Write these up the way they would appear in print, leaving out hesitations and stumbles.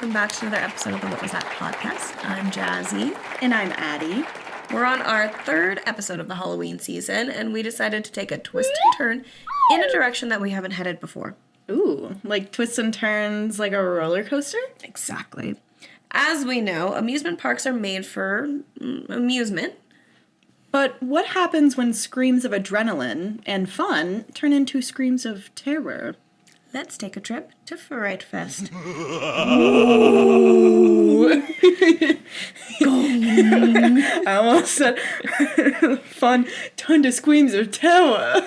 welcome back to another episode of the What Was That podcast. I'm Jazzy. And I'm Addi. We're on our third episode of the Halloween season, and we decided to take a twist and turn in a direction that we haven't headed before. Ooh, like twists and turns like a roller coaster? Exactly. As we know, amusement parks are made for amusement. But what happens when screams of adrenaline and fun turn into screams of terror? Let's take a trip to Fright Fest. I almost said fun turned to screams of terror.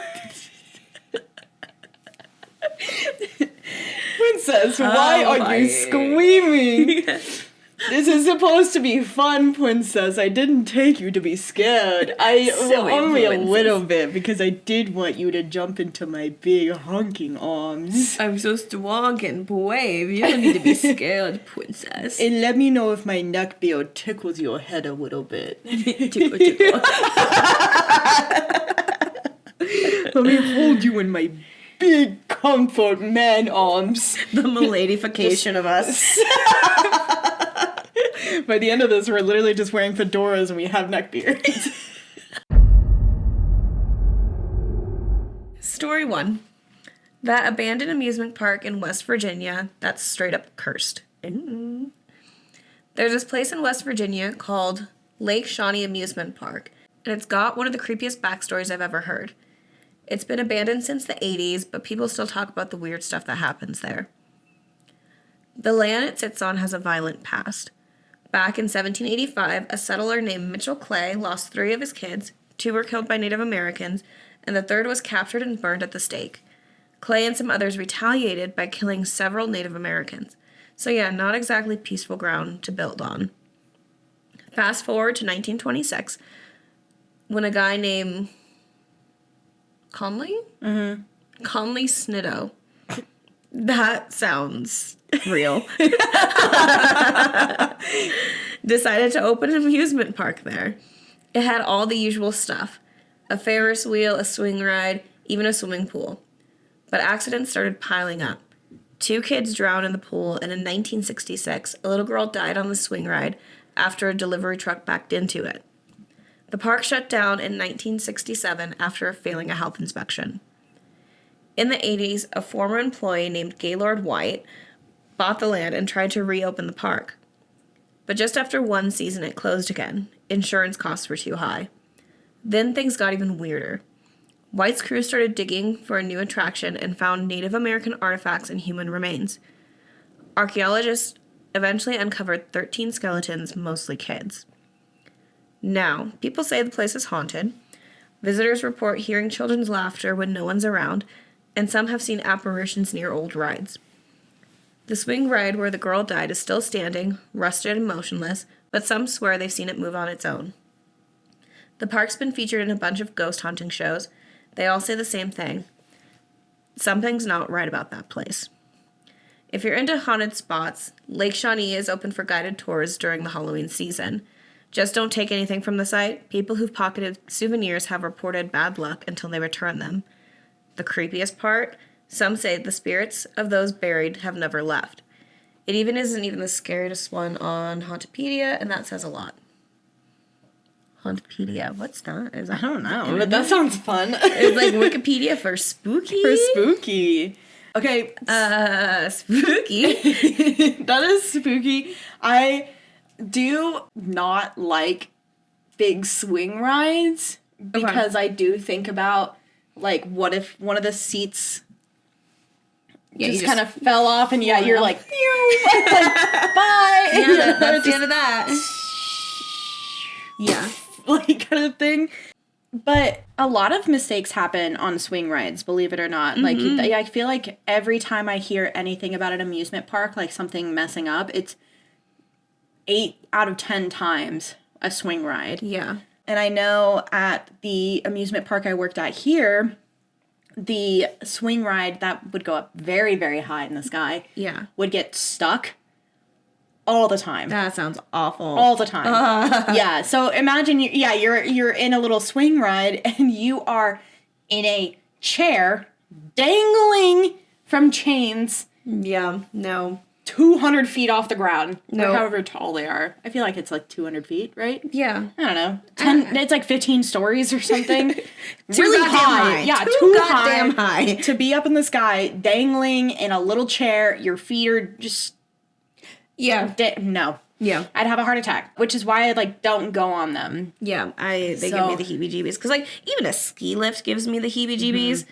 Princess, why are you screaming? This is supposed to be fun, Princess. I didn't take you to be scared. Only a little bit, because I did want you to jump into my big honking arms. I'm so strong and brave. You don't need to be scared, Princess. And let me know if my neck beard tickles your head a little bit. Tickle, tickle. Let me hold you in my big comfort man arms. The miladification of us. By the end of this, we're literally just wearing fedoras and we have neck beards. Story 1. That abandoned amusement park in West Virginia that's straight up cursed. There's this place in West Virginia called Lake Shawnee Amusement Park, and it's got one of the creepiest backstories I've ever heard. It's been abandoned since the 80s, but people still talk about the weird stuff that happens there. The land it sits on has a violent past. Back in 1785, a settler named Mitchell Clay lost 3 of his kids, 2 were killed by Native Americans, and the 3rd was captured and burned at the stake. Clay and some others retaliated by killing several Native Americans. So yeah, not exactly peaceful ground to build on. Fast forward to 1926, when a guy named Conley? Mm-hmm. Conley Snitto. That sounds real. Decided to open an amusement park there. It had all the usual stuff. A Ferris wheel, a swing ride, even a swimming pool. But accidents started piling up. 2 kids drowned in the pool, and in 1966, a little girl died on the swing ride after a delivery truck backed into it. The park shut down in 1967 after failing a health inspection. In the 80s, a former employee named Gaylord White bought the land and tried to reopen the park. But just after 1 season, it closed again. Insurance costs were too high. Then things got even weirder. White's crew started digging for a new attraction and found Native American artifacts and human remains. Archaeologists eventually uncovered 13 skeletons, mostly kids. Now, people say the place is haunted. Visitors report hearing children's laughter when no one's around, and some have seen apparitions near old rides. The swing ride where the girl died is still standing, rusted and motionless, but some swear they've seen it move on its own. The park's been featured in a bunch of ghost hunting shows. They all say the same thing. Something's not right about that place. If you're into haunted spots, Lake Shawnee is open for guided tours during the Halloween season. Just don't take anything from the site. People who've pocketed souvenirs have reported bad luck until they return them. The creepiest part? Some say the spirits of those buried have never left. It isn't even the scariest one on Hauntopedia, and that says a lot. Hauntopedia, what's that? I don't know, but that sounds fun. It's like Wikipedia for spooky. For spooky. Okay. Spooky. That is spooky. I do not like big swing rides because I do think about, like, what if one of the seats just kind of fell off and you're like, bye. Yeah, that's the end of that. Yeah. Like, kind of thing. But a lot of mistakes happen on swing rides, believe it or not. Mm-hmm. Like, I feel like every time I hear anything about an amusement park, like something messing up, it's 8 out of 10 times a swing ride. Yeah. And I know at the amusement park I worked at here, the swing ride that would go up very, very high in the sky would get stuck all the time. That sounds awful. All the time. Yeah. So imagine you're in a little swing ride and you are in a chair dangling from chains. Yeah. No. 200 feet off the ground. No. Or however tall they are. I feel like it's like 200 feet, right? Yeah. I don't know. It's like 15 stories or something. Really high. Yeah, too goddamn high. To be up in the sky, dangling in a little chair. Your feet are just... Yeah. No. Yeah. I'd have a heart attack, which is why I, like, don't go on them. Yeah, they give me the heebie-jeebies. Because, like, even a ski lift gives me the heebie-jeebies.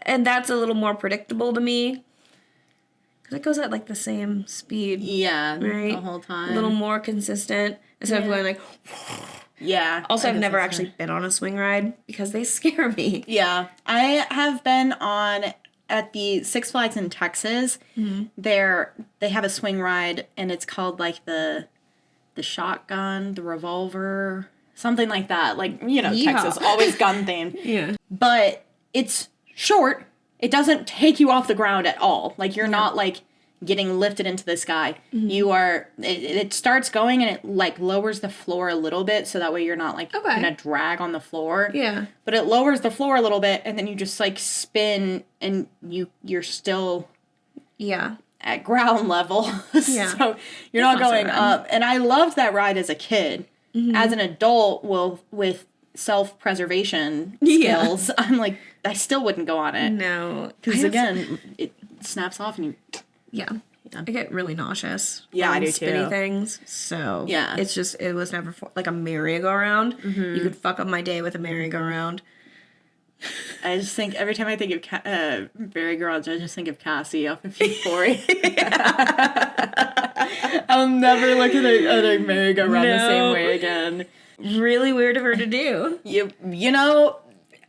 And that's a little more predictable to me. Because it goes at, like, the same speed. Yeah. Right? The whole time. A little more consistent. Instead of going, like... Yeah. Also, I've never actually been on a swing ride because they scare me. Yeah. I have been on... At the Six Flags in Texas, they have a swing ride, and it's called, like, the shotgun, the revolver, something like that. Like, you know, Yeehaw. Texas, always gun themed. Yeah. But it's short. It doesn't take you off the ground at all. Like, you're not, like, getting lifted into the sky. You are, it starts going, and it, like, lowers the floor a little bit, so that way you're not, like, gonna drag on the floor. Yeah. But it lowers the floor a little bit, and then you just, like, spin, and you're still at ground level. Yeah. So you're not going up. And I loved that ride as a kid. As an adult, with self-preservation skills, I'm like, I still wouldn't go on it. No. Because, again, it snaps off, and you... Yeah. I get really nauseous. Yeah, I do spinny too. things. So Yeah. it's just, it was never like a merry-go-round. You could fuck up my day with a merry-go-round. I just think, every time I think of merry-go-rounds, I just think of Cassie off of Euphoria. I'll never look at a merry-go-round the same way again. Really weird of her to do. You know...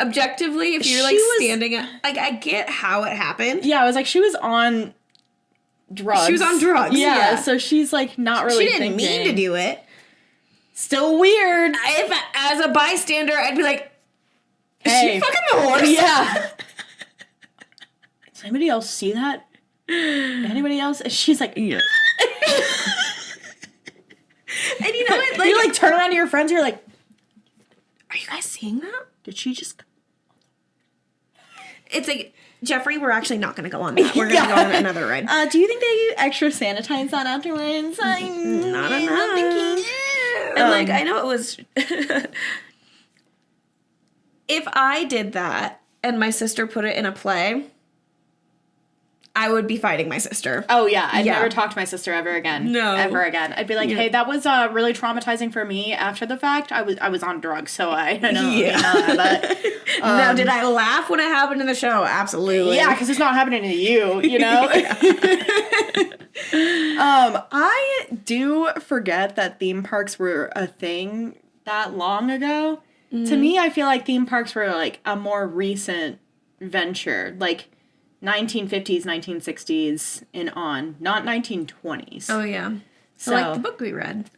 Objectively, if you're, like, standing at... Like, I get how it happened. Yeah, I was like, she was on... drugs. She was on drugs. Yeah, so she's like not really. She didn't mean to do it. Still weird. If as a bystander, I'd be like, "Is Hey. she fucking the horse?" Yeah. Does anybody else see that? Anybody else? She's like, yeah. And you know what? Like, You like turn around to your friends. You're like, are you guys seeing that? did she just? It's like, Jeffrey, we're actually not going to go on that. We're going to go on another ride. Do you think they extra sanitize that afterwards? Not enough. And, like, I know it was... If I did that and my sister put it in a play, I would be fighting my sister. Oh, yeah. I'd never talk to my sister ever again. No. Ever again. I'd be like, hey, that was really traumatizing for me after the fact. I was on drugs, so I know. Yeah. But, now, did I laugh when it happened in the show? Absolutely. yeah, because it's not happening to you, you know? I do forget that theme parks were a thing that long ago. To me, I feel like theme parks were, like, a more recent venture. Like, 1950s, 1960s, and on. Not 1920s. Oh, yeah. So, like the book we read.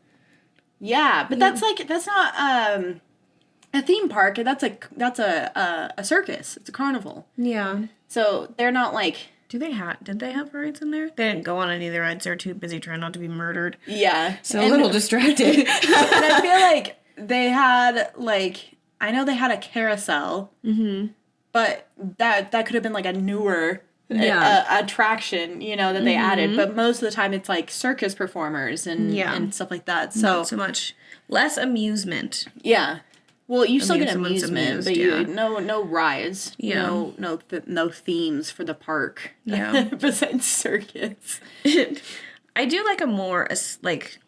Yeah, but that's not a theme park. That's a circus. It's a carnival. Yeah. So they're not like... Did they have rides in there? They didn't go on any of the rides. They were too busy trying not to be murdered. Yeah. So a little distracted. And I feel like they had, like... I know they had a carousel. Mm-hmm. But that could have been, like, a newer... attraction, you know, that they added. But most of the time it's like circus performers and stuff like that. So not so much. Less amusement. Yeah. Well, you still get amusement, amused, but you no rides. Yeah. No themes for the park. Yeah. Besides circus. I do like a more like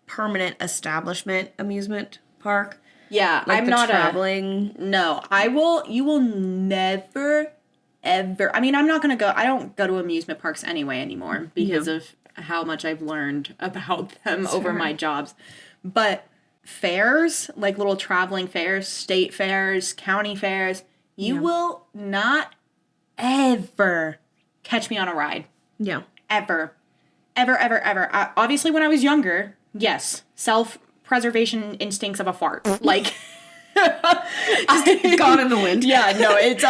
permanent establishment amusement park. Yeah, Like I'm the not traveling. No, you will never ever. I mean, I don't go to amusement parks anyway anymore because of how much I've learned about them over my jobs. But fairs, like little traveling fairs, state fairs, county fairs, you will not ever catch me on a ride. Yeah. Ever. Ever, ever, ever. Obviously, when I was younger, yes, self-preservation instincts of a fart. Like, Just gone in the wind. Yeah, no, it's,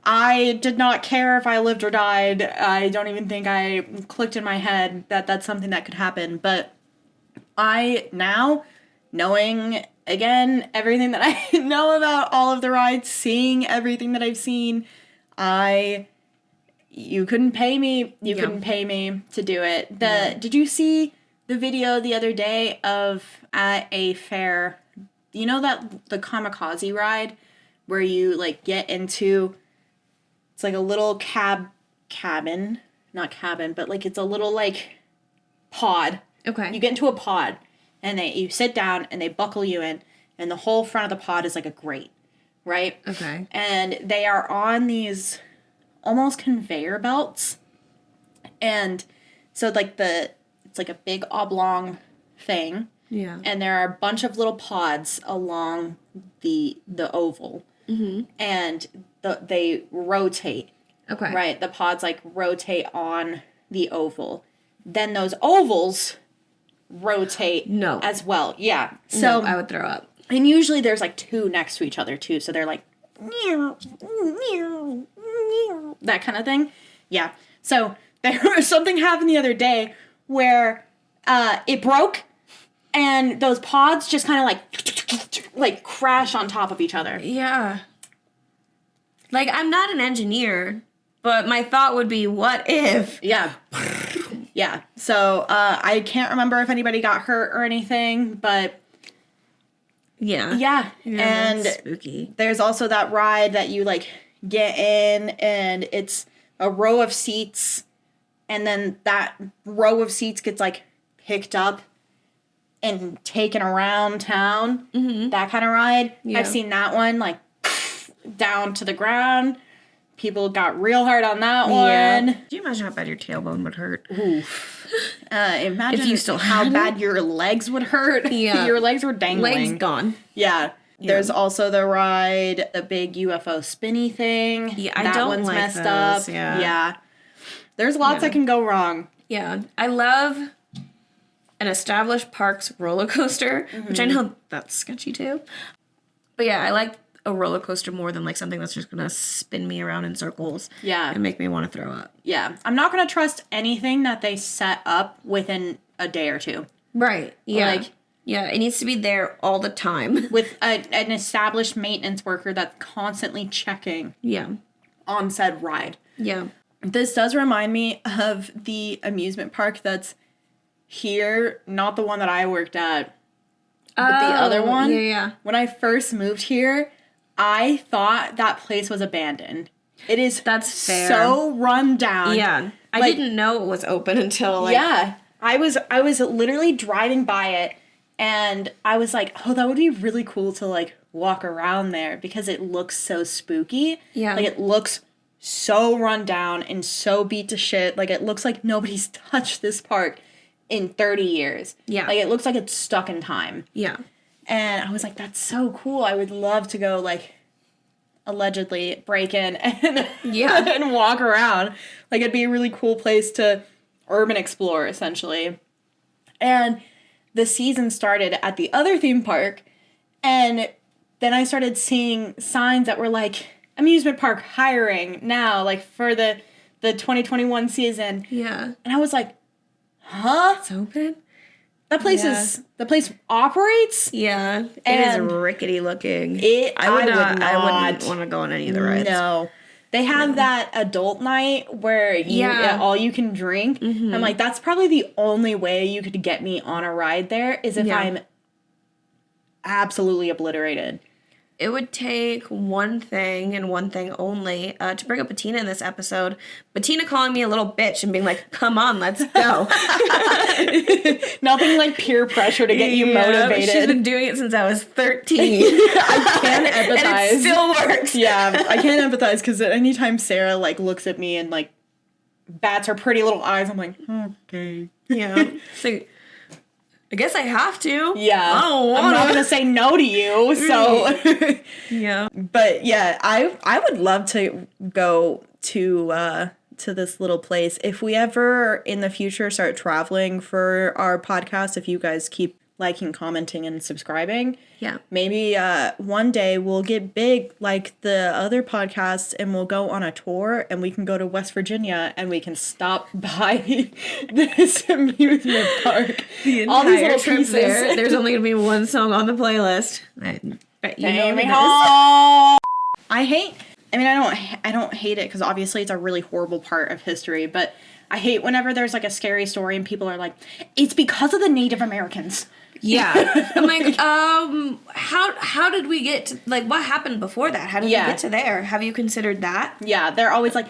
I did not care if I lived or died. I don't even think I clicked in my head that that's something that could happen. But now, knowing, again, everything that I know about all of the rides, seeing everything that I've seen, you couldn't pay me. You couldn't pay me to do it. Did you see the video the other day of at a fair? You know that the kamikaze ride where you like get into, it's like a little cabin, not cabin, but like it's a little like pod. Okay. You get into a pod and you sit down and they buckle you in, and the whole front of the pod is like a grate, right? Okay. And they are on these almost conveyor belts. And so like it's like a big oblong thing. Yeah. And there are a bunch of little pods along the oval. Mm-hmm. And they rotate. Okay. Right? The pods like rotate on the oval. Then those ovals rotate as well. Yeah. So no, I would throw up. And usually there's like two next to each other too. So they're like that kind of thing. Yeah. So there was something happened the other day where it broke. And those pods just kind of like crash on top of each other. Yeah. Like, I'm not an engineer, but my thought would be, what if? Yeah. Yeah. So I can't remember if anybody got hurt or anything, but yeah. Yeah. And that's spooky. There's also that ride that you like get in and it's a row of seats, and then that row of seats gets like picked up and taken around town, that kind of ride. Yeah. I've seen that one, like, down to the ground. People got real hard on that one. Do you imagine how bad your tailbone would hurt? Oof. Imagine if you still how bad your legs would hurt. Yeah. Your legs were dangling. Legs gone. Yeah. There's also the ride, the big UFO spinny thing. Yeah, I that don't one's like messed those, up. Yeah. There's lots that can go wrong. Yeah. I love an established parks roller coaster, which I know that's sketchy too. But yeah, I like a roller coaster more than like something that's just gonna spin me around in circles. Yeah. And make me want to throw up. Yeah. I'm not gonna trust anything that they set up within a day or two. Right. Yeah. Like, yeah, it needs to be there all the time. With an established maintenance worker that's constantly checking on said ride. Yeah. This does remind me of the amusement park that's here, not the one that I worked at, but the other one. Yeah. When I first moved here, I thought that place was abandoned. That's fair. So run down. Yeah. I didn't know it was open until like... Yeah. I was literally driving by it and I was like, oh, that would be really cool to like walk around there because it looks so spooky. Yeah. Like it looks so run down and so beat to shit. Like it looks like nobody's touched this park in 30 years. Yeah. Like it looks like it's stuck in time. Yeah. And I was like, that's so cool. I would love to go like allegedly break in and and walk around. Like it'd be a really cool place to urban explore essentially. And the season started at the other theme park, and then I started seeing signs that were like amusement park hiring now, like for the 2021 season. Yeah. And I was like, huh? It's open? The place operates? Yeah. It is rickety looking. I wouldn't want to go on any of the rides. No. They have that adult night where all you can drink. Mm-hmm. I'm like, that's probably the only way you could get me on a ride there is if I'm absolutely obliterated. It would take one thing and one thing only to bring up Bettina in this episode. Bettina calling me a little bitch and being like, come on, let's go. Nothing like peer pressure to get you motivated. She's been doing it since I was 13. I can empathize. And it still works. Yeah, I can empathize because anytime Sarah like looks at me and like bats her pretty little eyes, I'm like, okay. Yeah. So I guess I have to. Yeah. I'm not going to say no to you, so. Yeah. But yeah, I would love to go to this little place. If we ever in the future start traveling for our podcast, if you guys keep liking, commenting, and subscribing. Yeah. Maybe one day we'll get big like the other podcasts and we'll go on a tour and we can go to West Virginia and we can stop by this amusement park. All these little pieces. There's only going to be one song on the playlist. I bet you know I hate I mean, I don't hate it because obviously it's a really horrible part of history, but I hate whenever there's like a scary story and people are like, it's because of the Native Americans. Yeah. I'm like, how did we get to, like, what happened before that? How did we get to there? Have you considered that? Yeah, they're always like,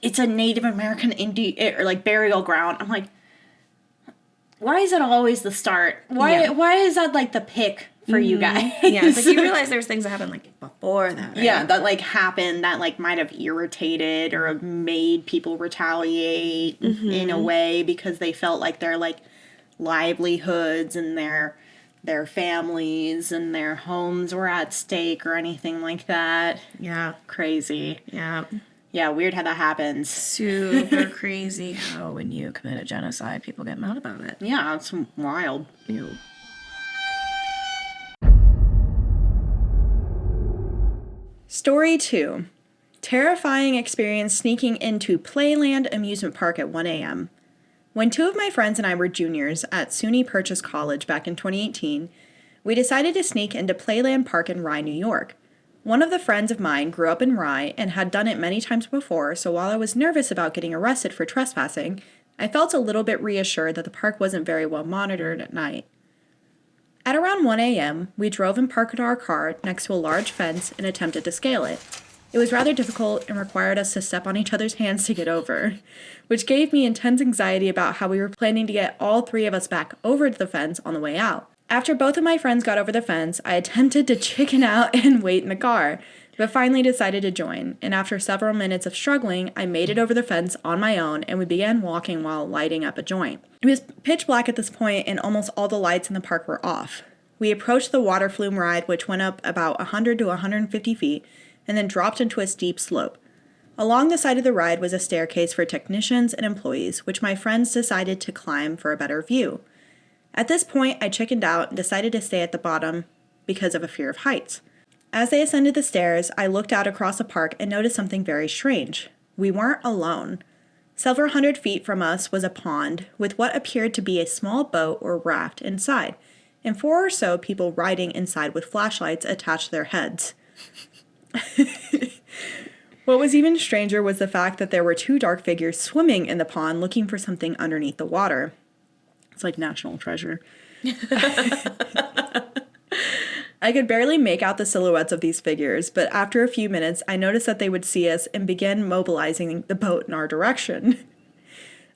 it's a Native American Indian, or like burial ground. I'm like, why is it always the start? Why is that like the pick for you guys? Yeah, it's like you realize there's things that happened like before that, right? Yeah, that like happened that like might have irritated or made people retaliate in a way because they felt like their like livelihoods and their families and their homes were at stake or anything like that. Yeah. Crazy. Yeah. Yeah, weird how that happens. Super crazy how when you commit a genocide, people get mad about it. Yeah, it's wild. Ew. Story 2. Terrifying experience sneaking into Playland amusement park at 1 a.m. When 2 of my friends and I were juniors at SUNY Purchase College back in 2018, we decided to sneak into Playland Park in Rye, New York. One of the friends of mine grew up in Rye and had done it many times before, so while I was nervous about getting arrested for trespassing, I felt a little bit reassured that the park wasn't very well monitored at night. At around 1 a.m., we drove and parked our car next to a large fence and attempted to scale it. It was rather difficult and required us to step on each other's hands to get over, which gave me intense anxiety about how we were planning to get all 3 of us back over the fence on the way out. After both of my friends got over the fence, I attempted to chicken out and wait in the car, but finally decided to join, and after several minutes of struggling, I made it over the fence on my own, and we began walking while lighting up a joint. It was pitch black at this point, and almost all the lights in the park were off. We approached the water flume ride, which went up about 100 to 150 feet, and then dropped into a steep slope. Along the side of the ride was a staircase for technicians and employees, which my friends decided to climb for a better view. At this point, I chickened out and decided to stay at the bottom because of a fear of heights. As they ascended the stairs, I looked out across the park and noticed something very strange. We weren't alone. Several hundred feet from us was a pond with what appeared to be a small boat or raft inside, and 4 or so people riding inside with flashlights attached to their heads. What was even stranger was the fact that there were 2 dark figures swimming in the pond looking for something underneath the water. It's like National Treasure. I could barely make out the silhouettes of these figures, but after a few minutes, I noticed that they would see us and began mobilizing the boat in our direction.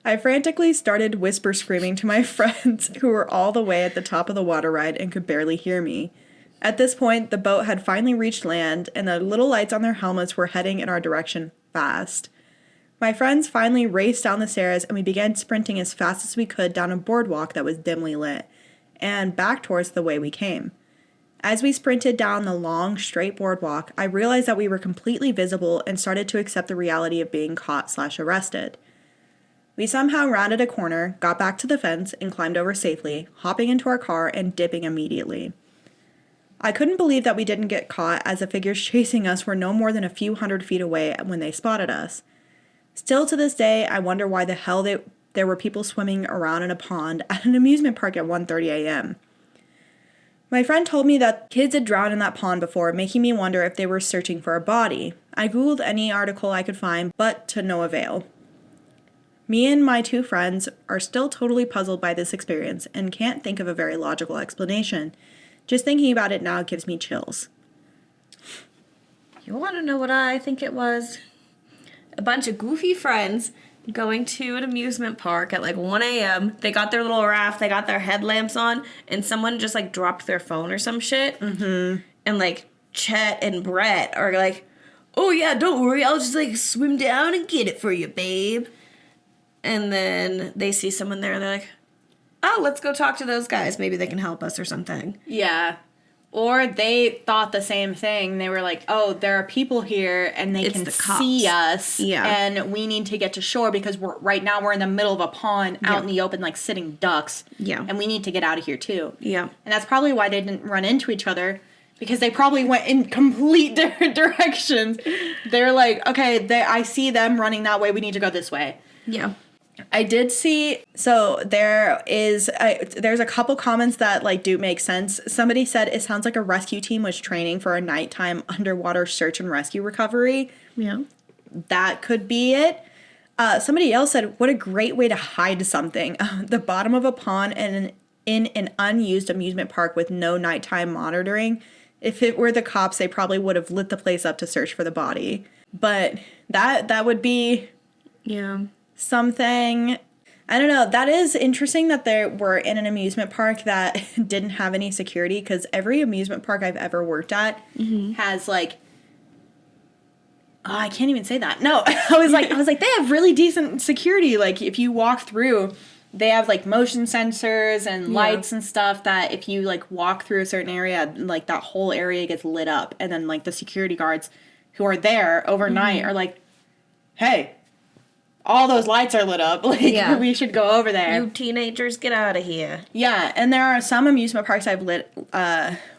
I frantically started whisper screaming to my friends, who were all the way at the top of the water ride and could barely hear me. At this point, the boat had finally reached land, and the little lights on their helmets were heading in our direction fast. My friends finally raced down the stairs, and we began sprinting as fast as we could down a boardwalk that was dimly lit, and back towards the way we came. As we sprinted down the long, straight boardwalk, I realized that we were completely visible and started to accept the reality of being caught/arrested. We somehow rounded a corner, got back to the fence, and climbed over safely, hopping into our car and dipping immediately. I couldn't believe that we didn't get caught, as the figures chasing us were no more than a few hundred feet away when they spotted us. Still to this day, I wonder why the hell there were people swimming around in a pond at an amusement park at 1:30 a.m. My friend told me that kids had drowned in that pond before, making me wonder if they were searching for a body. I googled any article I could find, but to no avail. Me and my 2 friends are still totally puzzled by this experience and can't think of a very logical explanation. Just thinking about it now gives me chills. You want to know what I think it was? A bunch of goofy friends going to an amusement park at like 1 a.m. They got their little raft, they got their headlamps on, and someone just like dropped their phone or some shit. Mm-hmm. And like Chet and Brett are like, oh yeah, don't worry, I'll just like swim down and get it for you, babe. And then they see someone there and they're like, oh, let's go talk to those guys. Maybe they can help us or something. Yeah. Or they thought the same thing. They were like, oh, there are people here and they can see us. Yeah. And we need to get to shore because right now we're in the middle of a pond out in the open like sitting ducks. Yeah. And we need to get out of here too. Yeah. And that's probably why they didn't run into each other, because they probably went in complete different directions. They're like, okay, I see them running that way. We need to go this way. Yeah. I did see, so there's a couple comments that like do make sense. Somebody said it sounds like a rescue team was training for a nighttime underwater search and rescue recovery. Yeah. That could be it. Somebody else said, what a great way to hide something. The bottom of a pond and in an unused amusement park with no nighttime monitoring. If it were the cops, they probably would have lit the place up to search for the body. But that would be something. I don't know. That is interesting that we're in an amusement park that didn't have any security, because every amusement park I've ever worked at has like, oh, I can't even say that. No, I was like, they have really decent security. Like, if you walk through, they have like motion sensors and lights and stuff that if you like walk through a certain area, like that whole area gets lit up. And then like the security guards who are there overnight are like, hey, all those lights are lit up. Like, we should go over there. You teenagers, get out of here. Yeah, and there are some amusement parks I've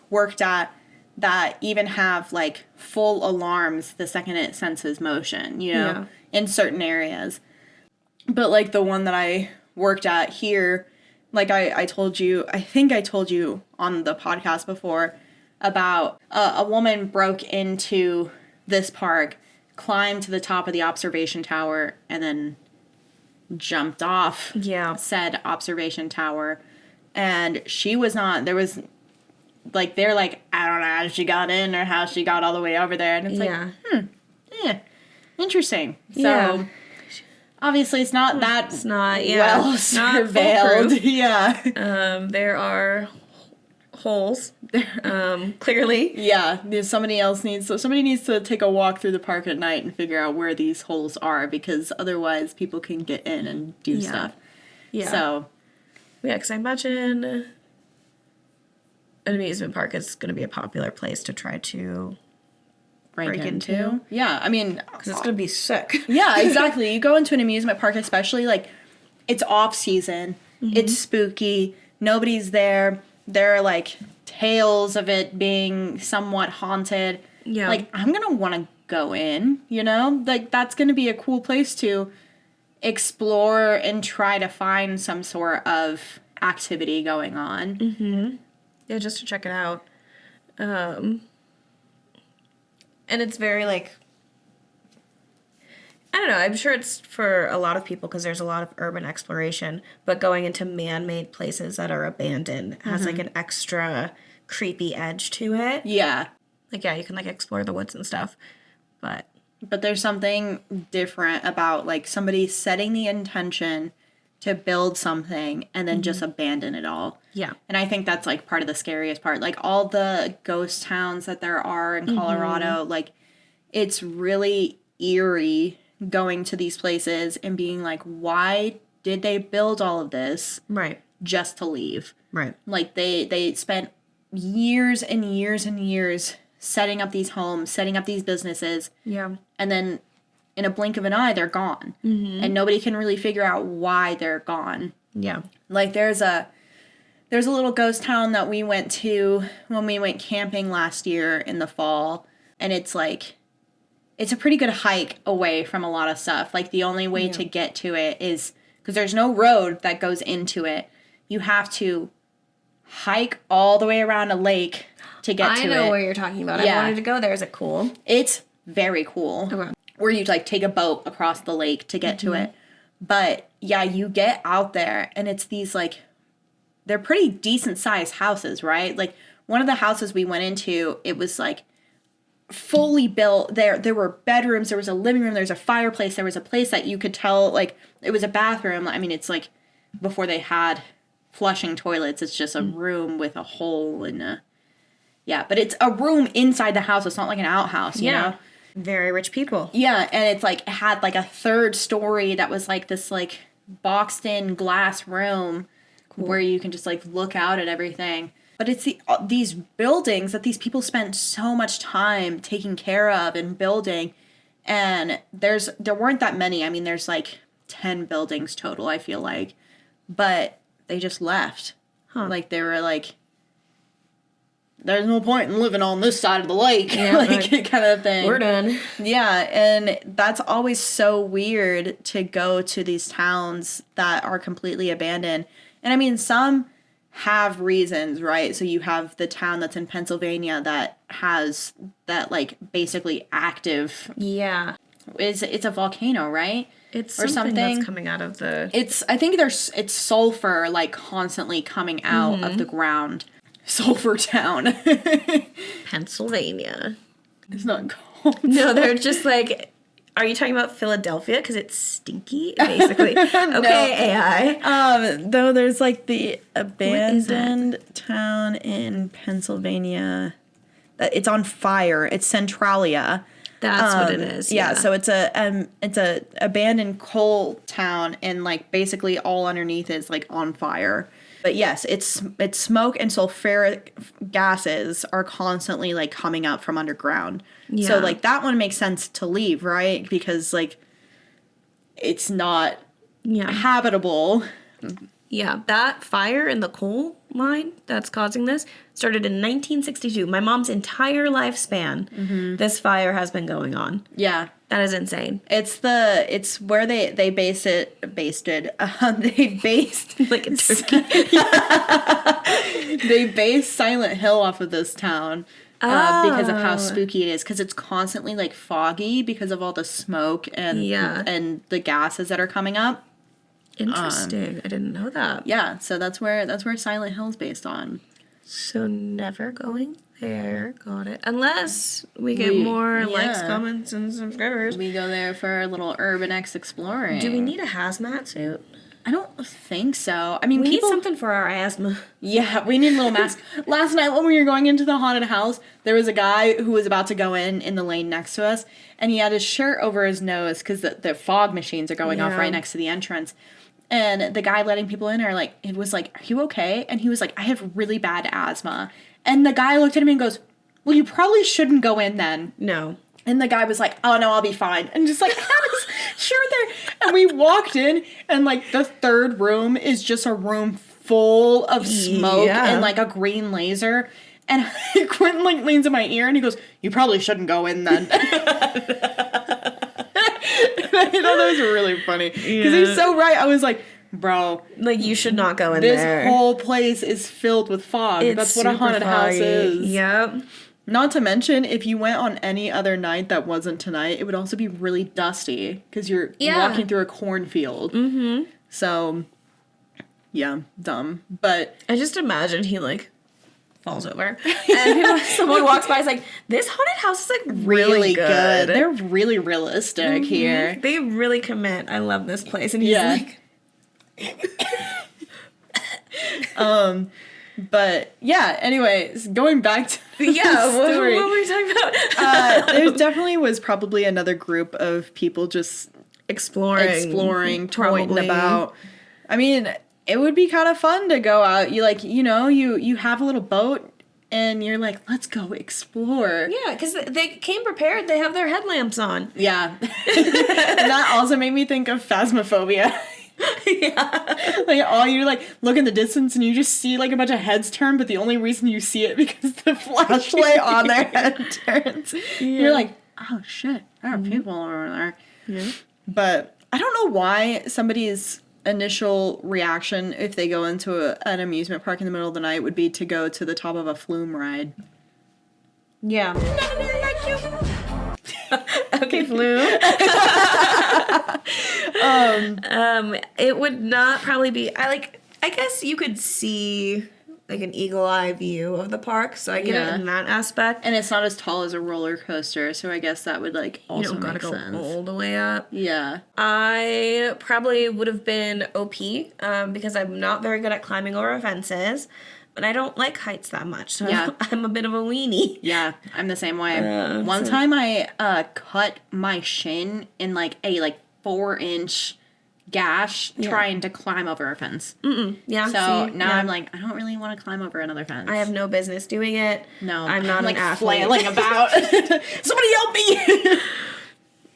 worked at that even have, like, full alarms the second it senses motion, you know, in certain areas. But, like, the one that I worked at here, like I told you, I think I told you on the podcast before about a woman broke into this park, climbed to the top of the observation tower, and then jumped off said observation tower. And she was not, there was, like, they're like, I don't know how she got in or how she got all the way over there. And it's like, interesting. So, obviously it's not that well surveilled. There are holes. Clearly. Yeah, somebody needs to take a walk through the park at night and figure out where these holes are, because otherwise people can get in and do stuff. Yeah. So. Yeah, because I imagine an amusement park is going to be a popular place to try to break into. Yeah, I mean, because it's going to be sick. Yeah, exactly. You go into an amusement park, especially, like, it's off season, it's spooky, nobody's there. There are, like, tales of it being somewhat haunted. Yeah. Like, I'm going to want to go in, you know? Like, that's going to be a cool place to explore and try to find some sort of activity going on. Yeah, just to check it out. And it's very, like, I don't know, I'm sure it's for a lot of people because there's a lot of urban exploration, but going into man-made places that are abandoned has, like, an extra creepy edge to it. Yeah. Like, yeah, you can, like, explore the woods and stuff, but there's something different about, like, somebody setting the intention to build something and then just abandon it all. Yeah. And I think that's, like, part of the scariest part. Like, all the ghost towns that there are in Colorado, like, it's really eerie going to these places and being like, why did they build all of this? Right. Just to leave. Right. Like, they spent years and years and years setting up these homes, setting up these businesses. Yeah. And then in a blink of an eye, they're gone. And nobody can really figure out why they're gone. Yeah. Like, there's a little ghost town that we went to when we went camping last year in the fall. And it's like, it's a pretty good hike away from a lot of stuff. Like, the only way to get to it is, because there's no road that goes into it, you have to hike all the way around a lake to get to it. I know where you're talking about. Yeah. I wanted to go there. Is it cool? It's very cool. Okay. Where you, like, take a boat across the lake to get to it. But, yeah, you get out there, and it's these, like, they're pretty decent-sized houses, right? Like, one of the houses we went into, it was, like, fully built. There were bedrooms, there was a living room, there was a fireplace, there was a place that you could tell, like, it was a bathroom. I mean, it's, like, before they had flushing toilets, it's just a room with a hole in a... Yeah, but it's a room inside the house. It's not like an outhouse, you know? Very rich people. Yeah, and it's, like, it had, like, a third story that was, like, this, like, boxed-in glass room where you can just, like, look out at everything. But it's these buildings that these people spent so much time taking care of and building, and there weren't that many. I mean, there's, like, 10 buildings total, I feel like. But they just left. Like, they were, like... There's no point in living on this side of the lake, like, kind of thing. We're done. Yeah, and that's always so weird to go to these towns that are completely abandoned. And I mean, some have reasons, right? So you have the town that's in Pennsylvania that has that, like, basically active... Yeah. It's a volcano, right? It's or something something that's coming out of the... I think it's sulfur, like, constantly coming out of the ground. Sulfur Town. Pennsylvania. It's not called... No, they're just like... Are you talking about Philadelphia? Because it's stinky, basically. Okay, AI. Though there's, like, the abandoned town in Pennsylvania. It's on fire. It's Centralia. That's what it is. Yeah, so it's a abandoned coal town, and, like, basically all underneath is, like, on fire. But yes, it's smoke and sulfuric gases are constantly, like, coming out from underground. Yeah. So, like, that one makes sense to leave, right? Because, like, it's not habitable. Yeah, that fire in the coal mine that's causing this started in 1962. My mom's entire lifespan, this fire has been going on. Yeah. That is insane. It's where they based like a turkey. They based Silent Hill off of this town. Because of how spooky it is, because it's constantly, like, foggy because of all the smoke and the gases that are coming up. Interesting. I didn't know that. Yeah, so that's where Silent Hill's based on. So never going there. Got it. Unless we get more likes, comments, and subscribers. We go there for a little urban exploring. Do we need a hazmat suit? I don't think so. I mean, we need something for our asthma. Yeah, we need a little mask. Last night when we were going into the haunted house, there was a guy who was about to go in the lane next to us, and he had his shirt over his nose because the fog machines are going off right next to the entrance. And the guy letting people in are was like, are you okay? And he was like, I have really bad asthma. And the guy looked at him and goes, well, you probably shouldn't go in then. No. And the guy was like, oh, no, I'll be fine. And just, like, had his shirt there. And we walked in, and, like, the third room is just a room full of smoke and, like, a green laser. And Quentin, like, leans in my ear, and he goes, you probably shouldn't go in then. I thought that was really funny. Because he's so right. I was like, bro. Like, you should not go in there. This whole place is filled with fog. That's what a haunted house is. Yep. Not to mention, if you went on any other night that wasn't tonight, it would also be really dusty because you're walking through a cornfield. Mm-hmm. So, yeah, dumb. But I just imagine he, like, falls over. And someone walks by, is like, this haunted house is, like, really good. They're really realistic here. They really commit. I love this place. And he's like... But, yeah, anyways, going back to the story. What were we talking about? There definitely was probably another group of people just exploring, toying about. I mean, it would be kind of fun to go out. You, like, you have a little boat, and you're like, let's go explore. Yeah, because they came prepared. They have their headlamps on. Yeah. And that also made me think of Phasmophobia. Yeah. Like, you, like, look in the distance and you just see, like, a bunch of heads turn, but the only reason you see it because the flashlight on their head turns. Yeah. You're like, oh, shit, there are people over there. Yeah. But I don't know why somebody's initial reaction if they go into an amusement park in the middle of the night would be to go to the top of a flume ride. Yeah. Okay, flume. It would not probably be. I guess you could see like an eagle eye view of the park, so I get it in that aspect. And it's not as tall as a roller coaster, so I guess that would like also you don't make sense. Go all the way up. Yeah. I probably would have been OP because I'm not very good at climbing over fences. But I don't like heights that much, so I'm a bit of a weenie. Yeah, I'm the same way. One time I cut my shin in like a 4-inch gash trying to climb over a fence. Yeah. So now I'm like, I don't really want to climb over another fence. I have no business doing it. No, I'm not like an athlete. flailing about. Somebody help me!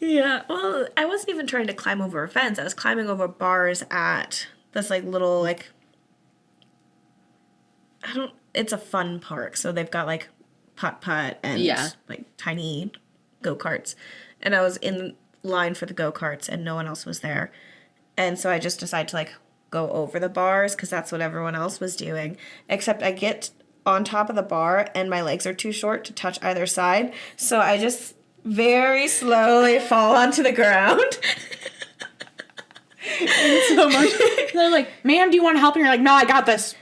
Yeah. Well, I wasn't even trying to climb over a fence. I was climbing over bars at this like little like. It's a fun park, so they've got like putt-putt and like tiny go-karts. And I was in line for the go-karts and no one else was there. And so I just decided to like go over the bars because that's what everyone else was doing. Except I get on top of the bar and my legs are too short to touch either side. So I just very slowly fall onto the ground. So much. They're like, ma'am, do you want help? And you're like, no, I got this.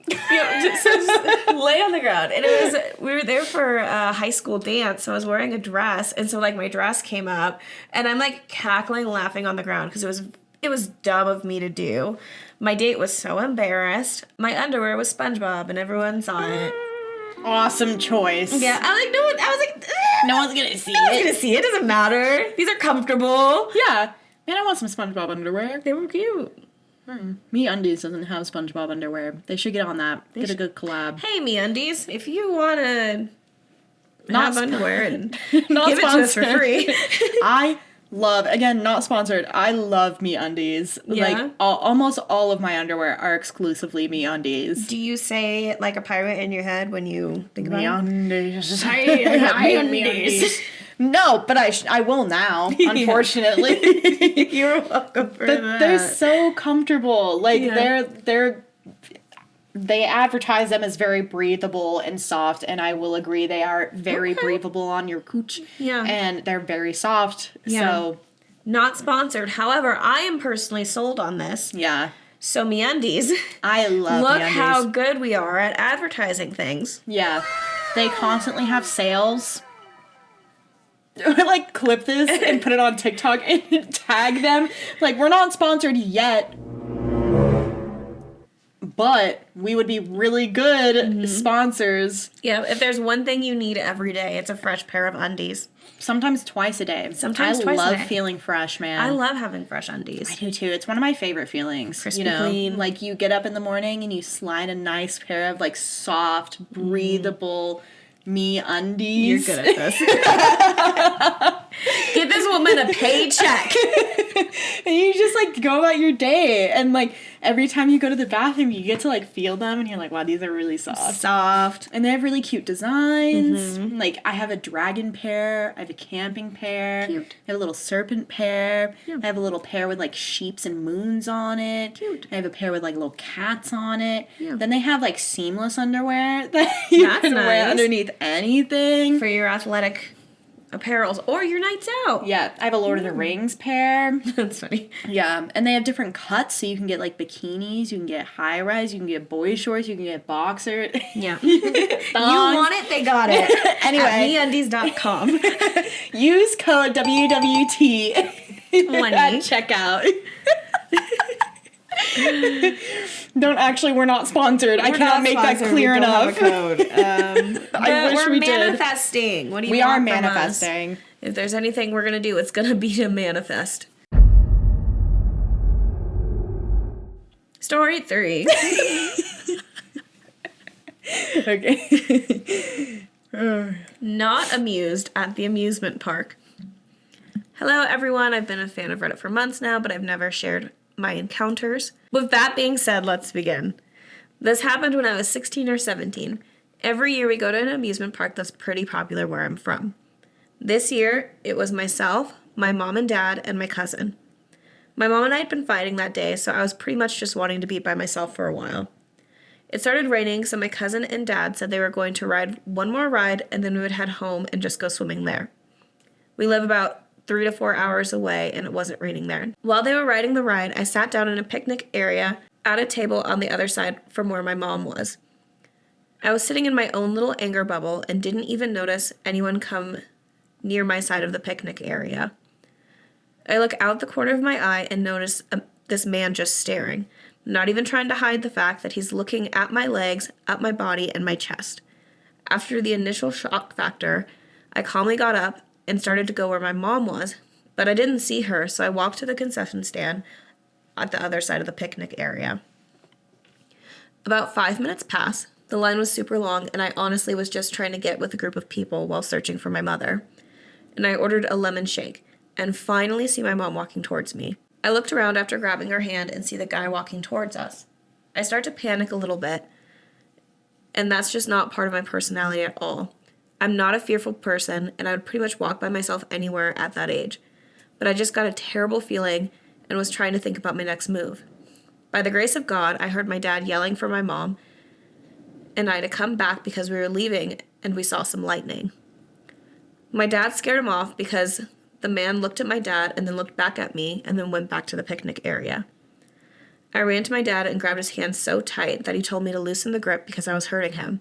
Just lay on the ground. And we were there for a high school dance, so I was wearing a dress, and so like my dress came up, and I'm like cackling, laughing on the ground because it was dumb of me to do. My date was so embarrassed. My underwear was SpongeBob, and everyone saw it. Awesome choice. Yeah, No one's gonna see no one's gonna see it. It doesn't matter. These are comfortable. Yeah. Man, I want some SpongeBob underwear. They were cute. MeUndies doesn't have SpongeBob underwear. They should get on that. Get a good collab. Hey, MeUndies, if you want to have underwear and not give sponsored. it to us for free. I love, again, not sponsored, I love MeUndies. Yeah? Like, almost all of my underwear are exclusively MeUndies. Do you say it like a pirate in your head when you think about it? MeUndies. MeUndies. No, but I will now, unfortunately. You're welcome for that. They're so comfortable. Like, they advertise them as very breathable and soft, and I will agree they are very breathable on your cooch. Yeah. And they're very soft. Yeah. So, not sponsored. However, I am personally sold on this. yeah. So MeUndies. I love Look MeUndies. how good we are at advertising things. Yeah. They constantly have sales. I like clip this and put it on TikTok and tag them. Like, we're not sponsored yet, but we would be really good sponsors. Yeah, if there's one thing you need every day, it's a fresh pair of undies. Sometimes twice a day. Sometimes I twice a love day. feeling fresh, man. I love having fresh undies. I do too. It's one of my favorite feelings. Crispy clean. Like, you get up in the morning and you slide a nice pair of like soft, breathable MeUndies. You're good at this. Give this woman a paycheck. And you just like go about your day, and like every time you go to the bathroom you get to like feel them, and you're like, wow, these are really soft. And they have really cute designs. Like, I have a dragon pair, I have a camping pair, Cute. I have a little serpent pair, Yeah. I have a little pair with like sheeps and moons on it. Cute. I have a pair with like little cats on it. Yeah. Then they have like seamless underwear that you That's can wear nice. underneath anything. For your athletic apparels or your nights out. Yeah, I have a Lord of the Rings pair. That's funny. Yeah, and they have different cuts, so you can get like bikinis, you can get high rise, you can get boy shorts, you can get boxer. Yeah. You want it, they got it. Anyway. At MeUndies.com. Use code WWT at 20. checkout. We're not sponsored. I cannot make that clear enough. I wish we're we did. manifesting. What do you We want are from us? manifesting. If there's anything we're gonna do, it's gonna be to manifest. Story 3. Okay. Not amused at the amusement park. Hello, everyone. I've been a fan of Reddit for months now, but I've never shared my encounters. With that being said, let's begin. This happened when I was 16 or 17. Every year we go to an amusement park that's pretty popular where I'm from. This year, it was myself, my mom and dad, and my cousin. My mom and I had been fighting that day, so I was pretty much just wanting to be by myself for a while. It started raining, so my cousin and dad said they were going to ride one more ride and then we would head home and just go swimming there. We live about 3 to 4 hours away, and it wasn't raining there. While they were riding the ride, I sat down in a picnic area at a table on the other side from where my mom was. I was sitting in my own little anger bubble and didn't even notice anyone come near my side of the picnic area. I look out the corner of my eye and notice this man just staring, not even trying to hide the fact that he's looking at my legs, up my body, and my chest. After the initial shock factor, I calmly got up and started to go where my mom was, but I didn't see her, so I walked to the concession stand at the other side of the picnic area. About 5 minutes passed. The line was super long, and I honestly was just trying to get with a group of people while searching for my mother. And I ordered a lemon shake, and finally see my mom walking towards me. I looked around after grabbing her hand and see the guy walking towards us. I start to panic a little bit, and that's just not part of my personality at all. I'm not a fearful person, and I would pretty much walk by myself anywhere at that age. But I just got a terrible feeling, and was trying to think about my next move. By the grace of God, I heard my dad yelling for my mom and I to come back because we were leaving and we saw some lightning. My dad scared him off because the man looked at my dad and then looked back at me and then went back to the picnic area. I ran to my dad and grabbed his hand so tight that he told me to loosen the grip because I was hurting him.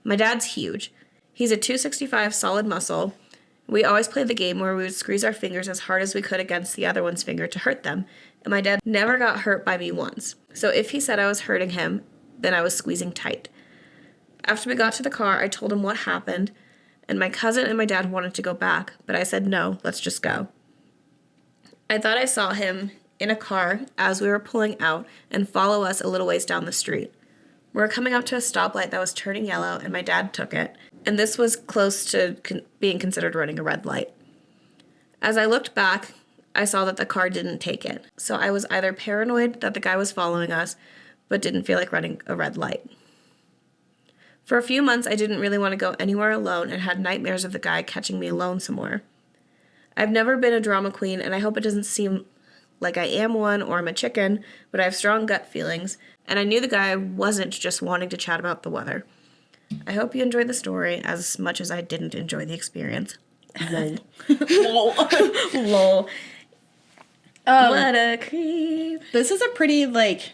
My dad's huge. He's a 265 solid muscle. We always played the game where we would squeeze our fingers as hard as we could against the other one's finger to hurt them, and my dad never got hurt by me once. So if he said I was hurting him, then I was squeezing tight. After we got to the car, I told him what happened, and my cousin and my dad wanted to go back, but I said no, let's just go. I thought I saw him in a car as we were pulling out and follow us a little ways down the street. We were coming up to a stoplight that was turning yellow, and my dad took it, and this was close to being considered running a red light. As I looked back, I saw that the car didn't take it, so I was either paranoid that the guy was following us, but didn't feel like running a red light. For a few months, I didn't really want to go anywhere alone and had nightmares of the guy catching me alone somewhere. I've never been a drama queen, and I hope it doesn't seem like I am one or I'm a chicken, but I have strong gut feelings, and I knew the guy wasn't just wanting to chat about the weather. I hope you enjoyed the story as much as I didn't enjoy the experience. Lol. Lol. Lol. What a creep. This is a pretty, like,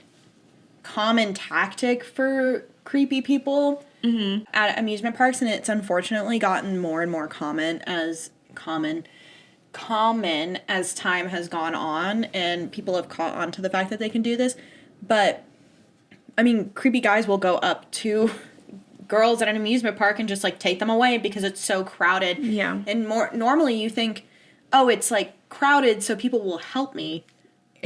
common tactic for creepy people at amusement parks, and it's unfortunately gotten more and more common as time has gone on, and people have caught on to the fact that they can do this. But, I mean, creepy guys will go up to girls at an amusement park and just, like, take them away because it's so crowded. Yeah. And normally you think, oh, it's, like, crowded, so people will help me.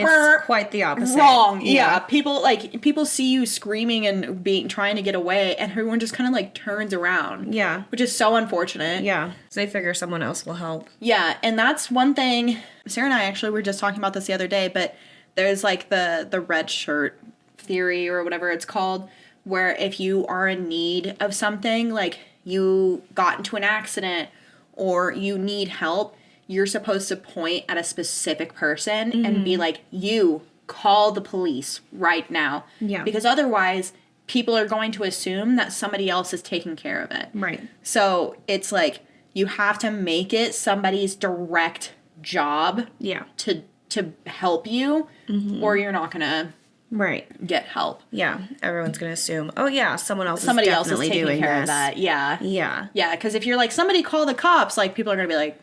It's quite the opposite. Wrong. Yeah. People see you screaming and trying to get away, and everyone just kind of, like, turns around. Yeah. Which is so unfortunate. Yeah. So they figure someone else will help. Yeah, and that's one thing. Sarah and I actually were just talking about this the other day, but there's, like, the red shirt theory or whatever it's called, where if you are in need of something, like you got into an accident or you need help, you're supposed to point at a specific person and be like, you call the police right now. Yeah. Because otherwise, people are going to assume that somebody else is taking care of it. Right. So it's like you have to make it somebody's direct job to help you, or you're not going to get help. Yeah. Everyone's going to assume, oh, yeah, someone else is taking doing care this. of that. Yeah. Yeah. Yeah, because if you're like, somebody call the cops, like, people are going to be like,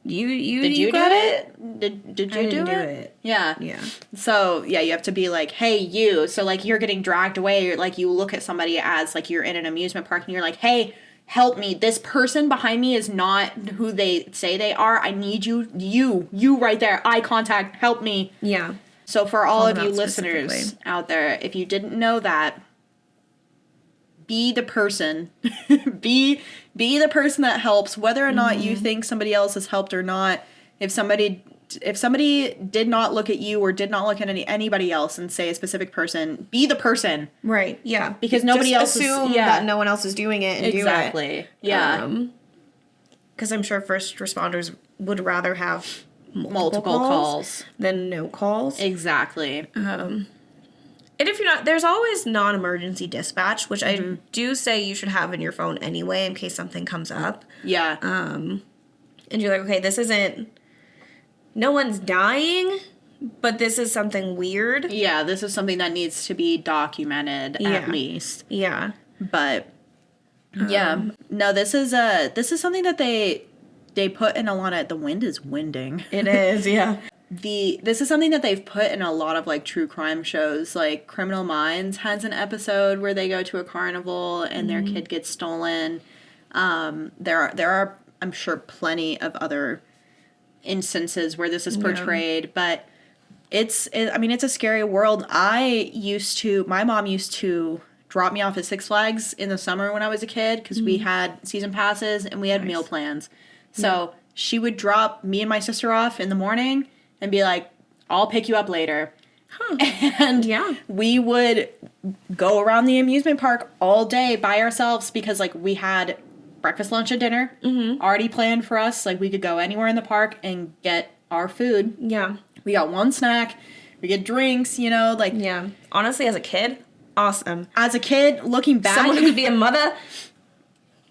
Did you do it? Did you do it? Yeah. Yeah. So, yeah, you have to be like, hey, you. So, like, you're getting dragged away. Or, like, you look at somebody as, like, you're in an amusement park and you're like, hey, help me. This person behind me is not who they say they are. I need you. You right there. Eye contact. Help me. Yeah. So, for all Call of them you out listeners specifically. out there, if you didn't know that, be the person. be the person that helps, whether or not you think somebody else has helped or not. If somebody did not look at you or did not look at anybody else and say a specific person, be the person. Right. Yeah. Because nobody else assume that no one else is doing it and exactly. do it. Yeah. Because I'm sure first responders would rather have multiple calls than no calls. Exactly. And if you're not, there's always non-emergency dispatch, which I do say you should have in your phone anyway in case something comes up. Yeah. And you're like, okay, this isn't, no one's dying, but this is something weird. Yeah, this is something that needs to be documented at least. Yeah. But yeah, no, this is something that they put in a lot of, the wind is winding. It is, yeah. This is something that they've put in a lot of, like, true crime shows. Like, Criminal Minds has an episode where they go to a carnival and their kid gets stolen. There are, I'm sure, plenty of other instances where this is portrayed, but it's a scary world. My mom used to drop me off at Six Flags in the summer when I was a kid because we had season passes and we had meal plans. So she would drop me and my sister off in the morning and be like, I'll pick you up later. Huh. And we would go around the amusement park all day by ourselves because, like, we had breakfast, lunch, and dinner already planned for us. Like, we could go anywhere in the park and get our food. Yeah. We got one snack. We get drinks, you know, like. Yeah. Honestly, as a kid, awesome. As a kid, looking back. Someone who could be a mother.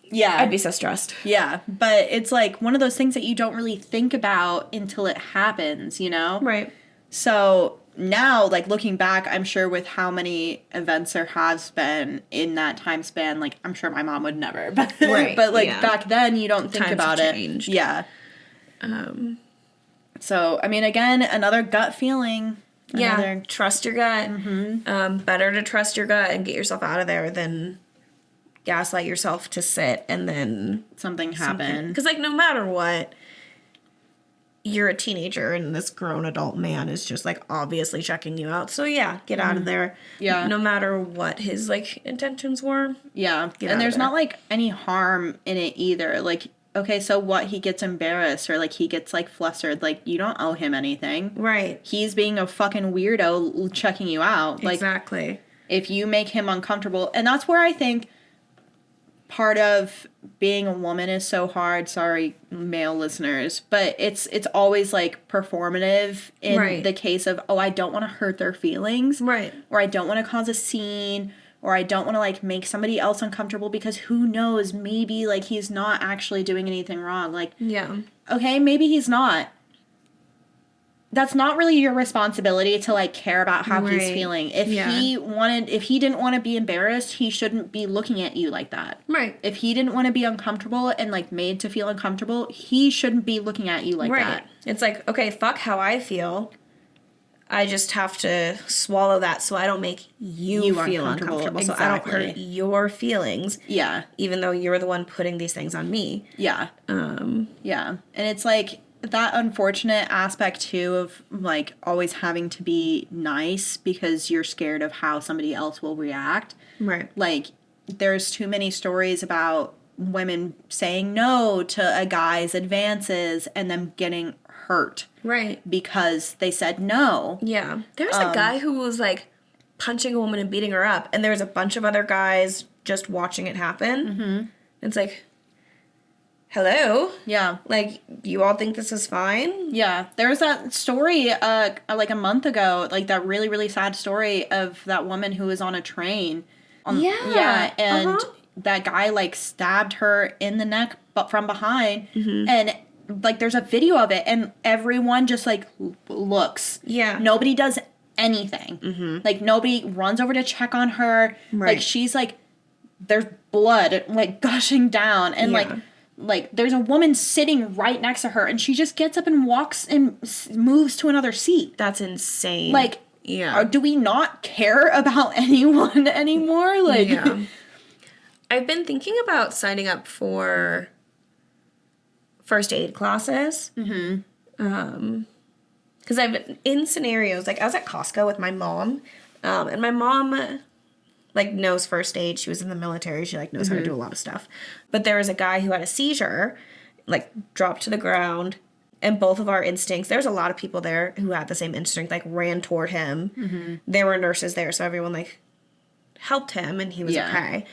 Yeah. I'd be so stressed. Yeah. But it's like one of those things that you don't really think about until it happens, you know? Right. So now, like, looking back, I'm sure with how many events there has been in that time span, like, I'm sure my mom would never. But, Right, but like, yeah. back then, you don't think Times about have it. changed. Yeah. So, I mean, again, another gut feeling. Yeah, trust your gut. Better to trust your gut and get yourself out of there than gaslight yourself to sit and then Something happen. Because, like, no matter what, you're a teenager and this grown adult man is just, like, obviously checking you out. So, yeah, get out of there. Yeah. No matter what his, like, intentions were. Yeah. Get out And of there's there. not, like, any harm in it either. Like, okay, so what? He gets embarrassed or, like, he gets, like, flustered. Like, you don't owe him anything. Right. He's being a fucking weirdo checking you out. Like, Exactly. if you make him uncomfortable. And that's where I think part of being a woman is so hard. Sorry, male listeners. But it's always, like, performative in Right. the case of, oh, I don't want to hurt their feelings. Right. Or I don't want to cause a scene. Or I don't want to, like, make somebody else uncomfortable because who knows, maybe, like, he's not actually doing anything wrong. Like, Yeah. okay, maybe he's not. That's not really your responsibility to, like, care about how he's Right. feeling. If Yeah. if he didn't want to be embarrassed, he shouldn't be looking at you like that. Right. If he didn't want to be uncomfortable and, like, made to feel uncomfortable, he shouldn't be looking at you like Right. that. It's like, okay, fuck how I feel. I just have to swallow that so I don't make you feel uncomfortable. So I don't hurt Exactly. your feelings, Yeah. even though you're the one putting these things on me. Yeah. Yeah. And it's like that unfortunate aspect too of, like, always having to be nice because you're scared of how somebody else will react. Right. Like, there's too many stories about women saying no to a guy's advances and them getting hurt Right. because they said no. Yeah. There was a guy who was, like, punching a woman and beating her up, and there was a bunch of other guys just watching it happen. Mm-hmm. It's like, hello? Yeah. Like, you all think this is fine? Yeah, there was that story like a month ago, like that really, really sad story of that woman who was on a train. Yeah. Yeah, and Uh-huh. that guy, like, stabbed her in the neck but from behind. And, like, there's a video of it, and everyone just, like, looks. Yeah. Nobody does anything. Like, nobody runs over to check on her. Right. Like, she's, like, there's blood, like, gushing down. And, Yeah. like, there's a woman sitting right next to her, and she just gets up and walks and moves to another seat. That's insane. Like, yeah. do we not care about anyone anymore? Like, Yeah. I've been thinking about signing up for first aid classes. Because I've been in scenarios, like, I was at Costco with my mom, and my mom, like, knows first aid. She was in the military. She, like, knows how to do a lot of stuff. But there was a guy who had a seizure, like, dropped to the ground, and both of our instincts, there's a lot of people there who had the same instinct, like, ran toward him. There were nurses there, so everyone, like, helped him, and he was Yeah. okay.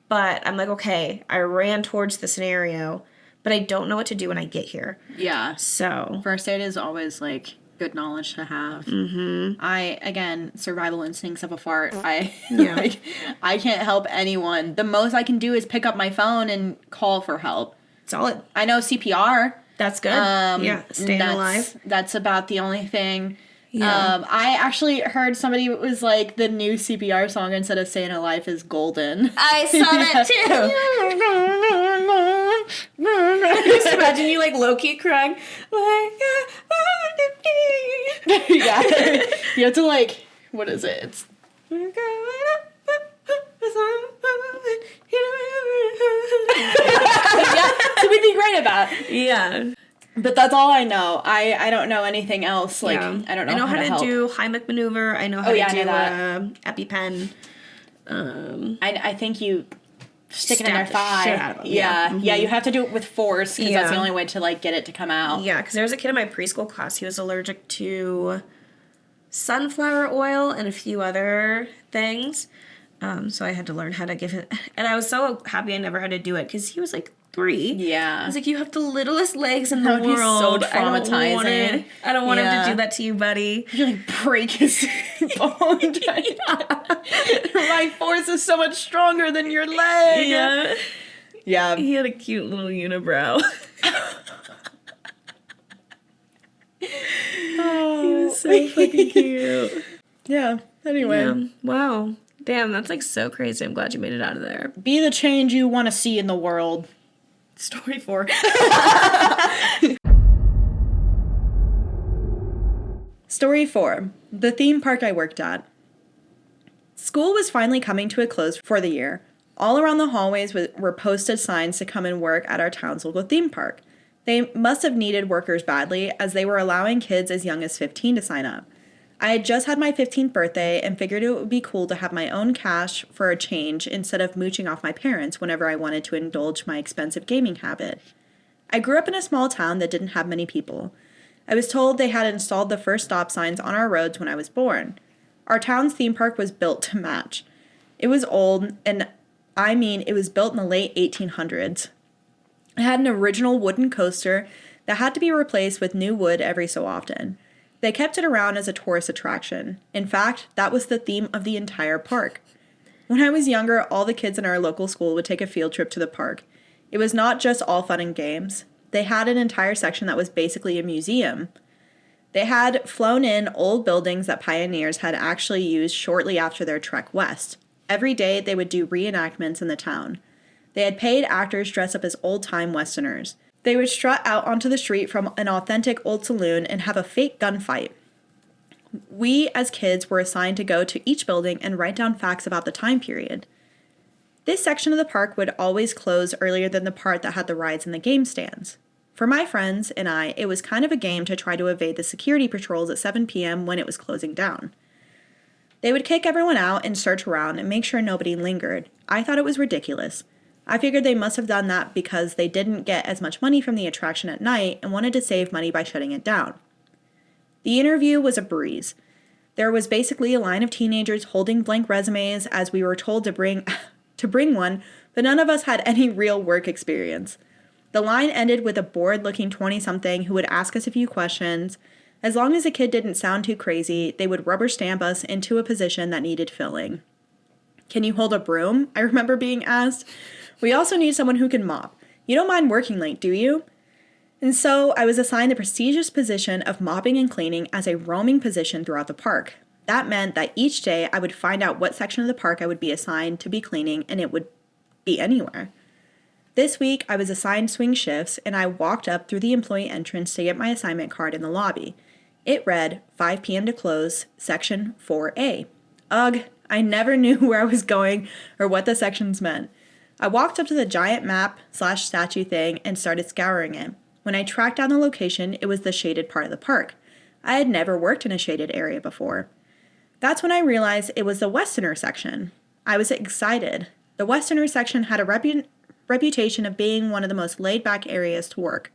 But I'm like, okay, I ran towards the scenario, but I don't know what to do when I get here. yeah. So, First aid is always, like, good knowledge to have. Again, survival instincts of a fart. Yeah. Like, I can't help anyone. The most I can do is pick up my phone and call for help. solid. I know CPR. That's good. Yeah, staying alive. That's about the only thing. Yeah. I actually heard somebody was like, the new CPR song instead of "Staying Alive" is "Golden." I saw that too. Just imagine you, like, low-key crying. Yeah, you have to, like, what is it? It's yeah, something be great about. Yeah. But that's all I know. I don't know anything else. Like, Yeah. I don't know. I know how to help. do Heimlich maneuver. I know how yeah, I to know do that. EpiPen. I think you stick it in their Stab the shit thigh. out of 'em, Yeah, yeah. yeah. You have to do it with force because that's the Yeah. only way to, like, get it to come out. Yeah, because there was a kid in my preschool class. He was allergic to sunflower oil and a few other things. So I had to learn how to give it. And I was so happy I never had to do it because he was, like, 3. Yeah. I was like, you have the littlest legs in the That would be so world. traumatizing. I don't want him Yeah. to do that to you, buddy. You like break his bone. My force is so much stronger than your leg. Yeah. Yeah. He had a cute little unibrow. He was so fucking cute. Yeah. Anyway. Yeah. Wow. Damn, that's like so crazy. I'm glad you made it out of there. Be the change you want to see in the world. Story 4. Story 4. The theme park I worked at. School was finally coming to a close for the year. All around the hallways were posted signs to come and work at our town's local theme park. They must have needed workers badly, as they were allowing kids as young as 15 to sign up. I had just had my 15th birthday and figured it would be cool to have my own cash for a change instead of mooching off my parents whenever I wanted to indulge my expensive gaming habit. I grew up in a small town that didn't have many people. I was told they had installed the first stop signs on our roads when I was born. Our town's theme park was built to match. It was old, and I mean it was built in the late 1800s. It had an original wooden coaster that had to be replaced with new wood every so often. They kept it around as a tourist attraction. In fact, that was the theme of the entire park. When I was younger, all the kids in our local school would take a field trip to the park. It was not just all fun and games. They had an entire section that was basically a museum. They had flown in old buildings that pioneers had actually used shortly after their trek west. Every day, they would do reenactments in the town. They had paid actors dressed up as old-time Westerners. They would strut out onto the street from an authentic old saloon and have a fake gunfight. We, as kids, were assigned to go to each building and write down facts about the time period. This section of the park would always close earlier than the part that had the rides and the game stands. For my friends and I, it was kind of a game to try to evade the security patrols at 7 p.m. when it was closing down. They would kick everyone out and search around and make sure nobody lingered. I thought it was ridiculous. I figured they must have done that because they didn't get as much money from the attraction at night and wanted to save money by shutting it down. The interview was a breeze. There was basically a line of teenagers holding blank resumes as we were told to bring one, but none of us had any real work experience. The line ended with a bored-looking 20-something who would ask us a few questions. As long as the kid didn't sound too crazy, they would rubber stamp us into a position that needed filling. Can you hold a broom? I remember being asked. We also need someone who can mop. You don't mind working late, do you? And so I was assigned the prestigious position of mopping and cleaning as a roaming position throughout the park. That meant that each day I would find out what section of the park I would be assigned to be cleaning, and it would be anywhere. This week I was assigned swing shifts, and I walked up through the employee entrance to get my assignment card in the lobby. It read 5 p.m. to close, section 4A. Ugh, I never knew where I was going or what the sections meant. I walked up to the giant map/statue thing and started scouring it. When I tracked down the location, it was the shaded part of the park. I had never worked in a shaded area before. That's when I realized it was the Westerner section. I was excited. The Westerner section had a reputation of being one of the most laid-back areas to work.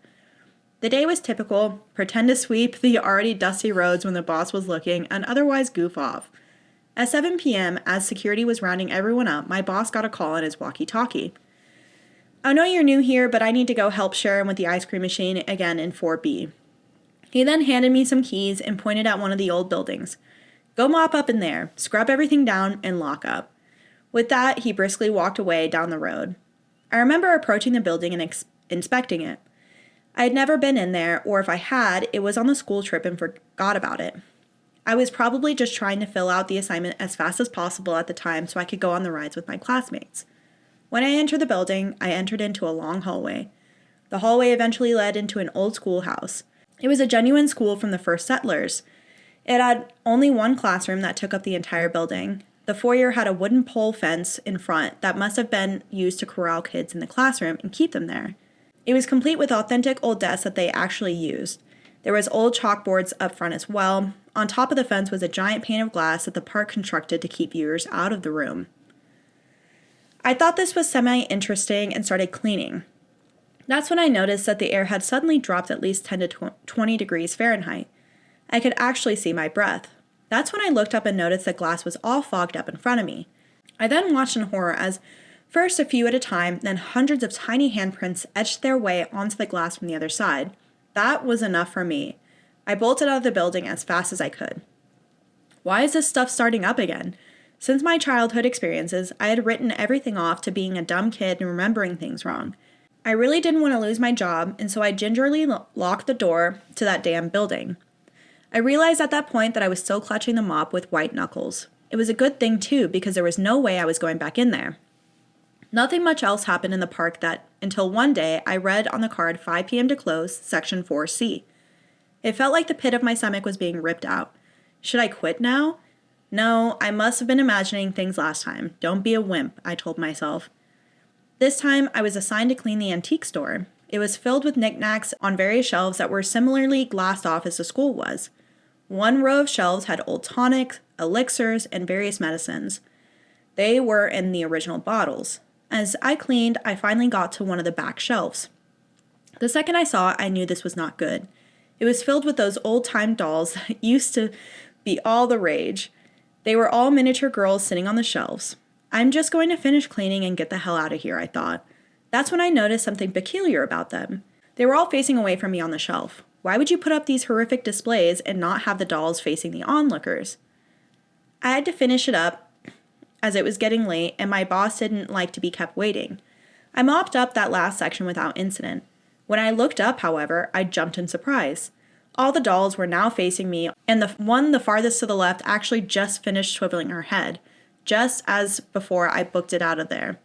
The day was typical: pretend to sweep the already dusty roads when the boss was looking, and otherwise goof off. At 7 p.m., as security was rounding everyone up, my boss got a call on his walkie-talkie. I know you're new here, but I need to go help Sharon with the ice cream machine again in 4B. He then handed me some keys and pointed at one of the old buildings. Go mop up in there, scrub everything down, and lock up. With that, he briskly walked away down the road. I remember approaching the building and inspecting it. I had never been in there, or if I had, it was on the school trip and forgot about it. I was probably just trying to fill out the assignment as fast as possible at the time so I could go on the rides with my classmates. When I entered the building, I entered into a long hallway. The hallway eventually led into an old schoolhouse. It was a genuine school from the first settlers. It had only one classroom that took up the entire building. The foyer had a wooden pole fence in front that must have been used to corral kids in the classroom and keep them there. It was complete with authentic old desks that they actually used. There was old chalkboards up front as well. On top of the fence was a giant pane of glass that the park constructed to keep viewers out of the room. I thought this was semi-interesting and started cleaning. That's when I noticed that the air had suddenly dropped at least 10 to 20 degrees Fahrenheit. I could actually see my breath. That's when I looked up and noticed that glass was all fogged up in front of me. I then watched in horror as First a few at a time, then hundreds of tiny handprints etched their way onto the glass from the other side. That was enough for me. I bolted out of the building as fast as I could. Why is this stuff starting up again? Since my childhood experiences, I had written everything off to being a dumb kid and remembering things wrong. I really didn't want to lose my job, and so I gingerly locked the door to that damn building. I realized at that point that I was still clutching the mop with white knuckles. It was a good thing, too, because there was no way I was going back in there. Nothing much else happened in the park until one day I read on the card 5 p.m. to close, section 4C. It felt like the pit of my stomach was being ripped out. Should I quit now? No, I must have been imagining things last time. Don't be a wimp, I told myself. This time, I was assigned to clean the antique store. It was filled with knickknacks on various shelves that were similarly glassed off as the school was. One row of shelves had old tonics, elixirs, and various medicines. They were in the original bottles. As I cleaned, I finally got to one of the back shelves. The second I saw it, I knew this was not good. It was filled with those old-time dolls that used to be all the rage. They were all miniature girls sitting on the shelves. I'm just going to finish cleaning and get the hell out of here, I thought. That's when I noticed something peculiar about them. They were all facing away from me on the shelf. Why would you put up these horrific displays and not have the dolls facing the onlookers? I had to finish it up as it was getting late and my boss didn't like to be kept waiting. I mopped up that last section without incident. When I looked up, however, I jumped in surprise. All the dolls were now facing me, and the one the farthest to the left actually just finished swiveling her head, just as before I booked it out of there.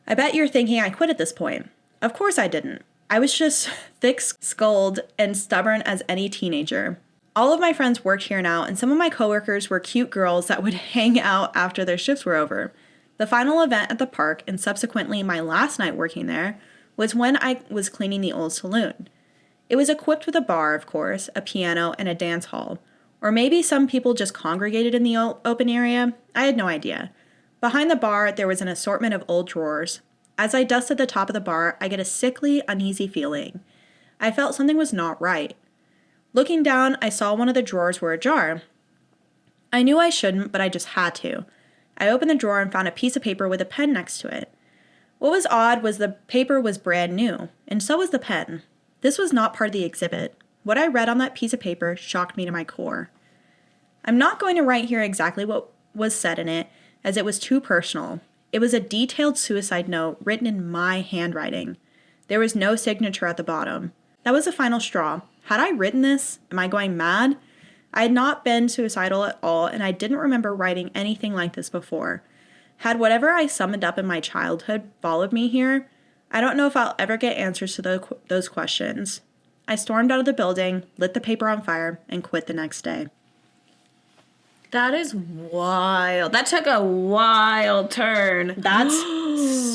I bet you're thinking I quit at this point. Of course I didn't. I was just thick-skulled and stubborn as any teenager. All of my friends worked here now, and some of my coworkers were cute girls that would hang out after their shifts were over. The final event at the park, and subsequently my last night working there, was when I was cleaning the old saloon. It was equipped with a bar, of course, a piano, and a dance hall. Or maybe some people just congregated in the open area. I had no idea. Behind the bar, there was an assortment of old drawers. As I dusted the top of the bar, I get a sickly, uneasy feeling. I felt something was not right. Looking down, I saw one of the drawers were ajar. I knew I shouldn't, but I just had to. I opened the drawer and found a piece of paper with a pen next to it. What was odd was the paper was brand new, and so was the pen. This was not part of the exhibit. What I read on that piece of paper shocked me to my core. I'm not going to write here exactly what was said in it, as it was too personal. It was a detailed suicide note written in my handwriting. There was no signature at the bottom. That was the final straw. Had I written this? Am I going mad? I had not been suicidal at all, and I didn't remember writing anything like this before. Had whatever I summoned up in my childhood followed me here? I don't know if I'll ever get answers to those questions. I stormed out of the building, lit the paper on fire, and quit the next day. That is wild. That took a wild turn. That's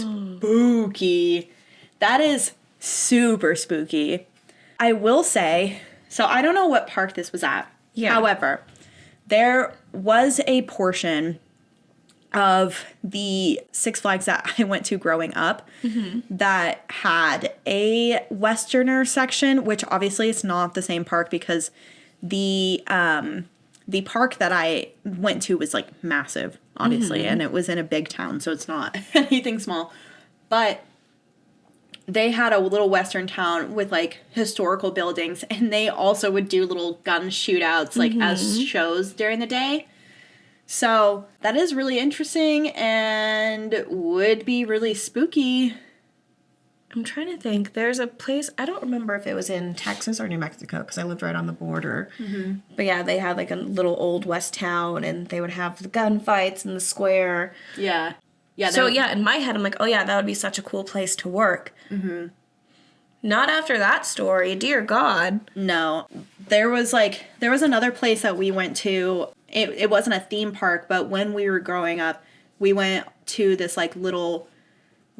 spooky. That is super spooky. I will say, so I don't know what park this was at. Yeah. However, there was a portion of the Six Flags that I went to growing up that had a Westerner section, which obviously it's not the same park because the park that I went to was like massive, obviously, and it was in a big town, so it's not anything small. But they had a little Western town with like historical buildings, and they also would do little gun shootouts like as shows during the day. So that is really interesting and would be really spooky. I'm trying to think. There's a place, I don't remember if it was in Texas or New Mexico because I lived right on the border. But yeah, they had like a little old West town and they would have the gunfights in the square. Yeah. Yeah. So yeah, in my head, I'm like, oh yeah, that would be such a cool place to work. Not after that story, dear God. No. There was another place that we went to. It wasn't a theme park, but when we were growing up, we went to this like little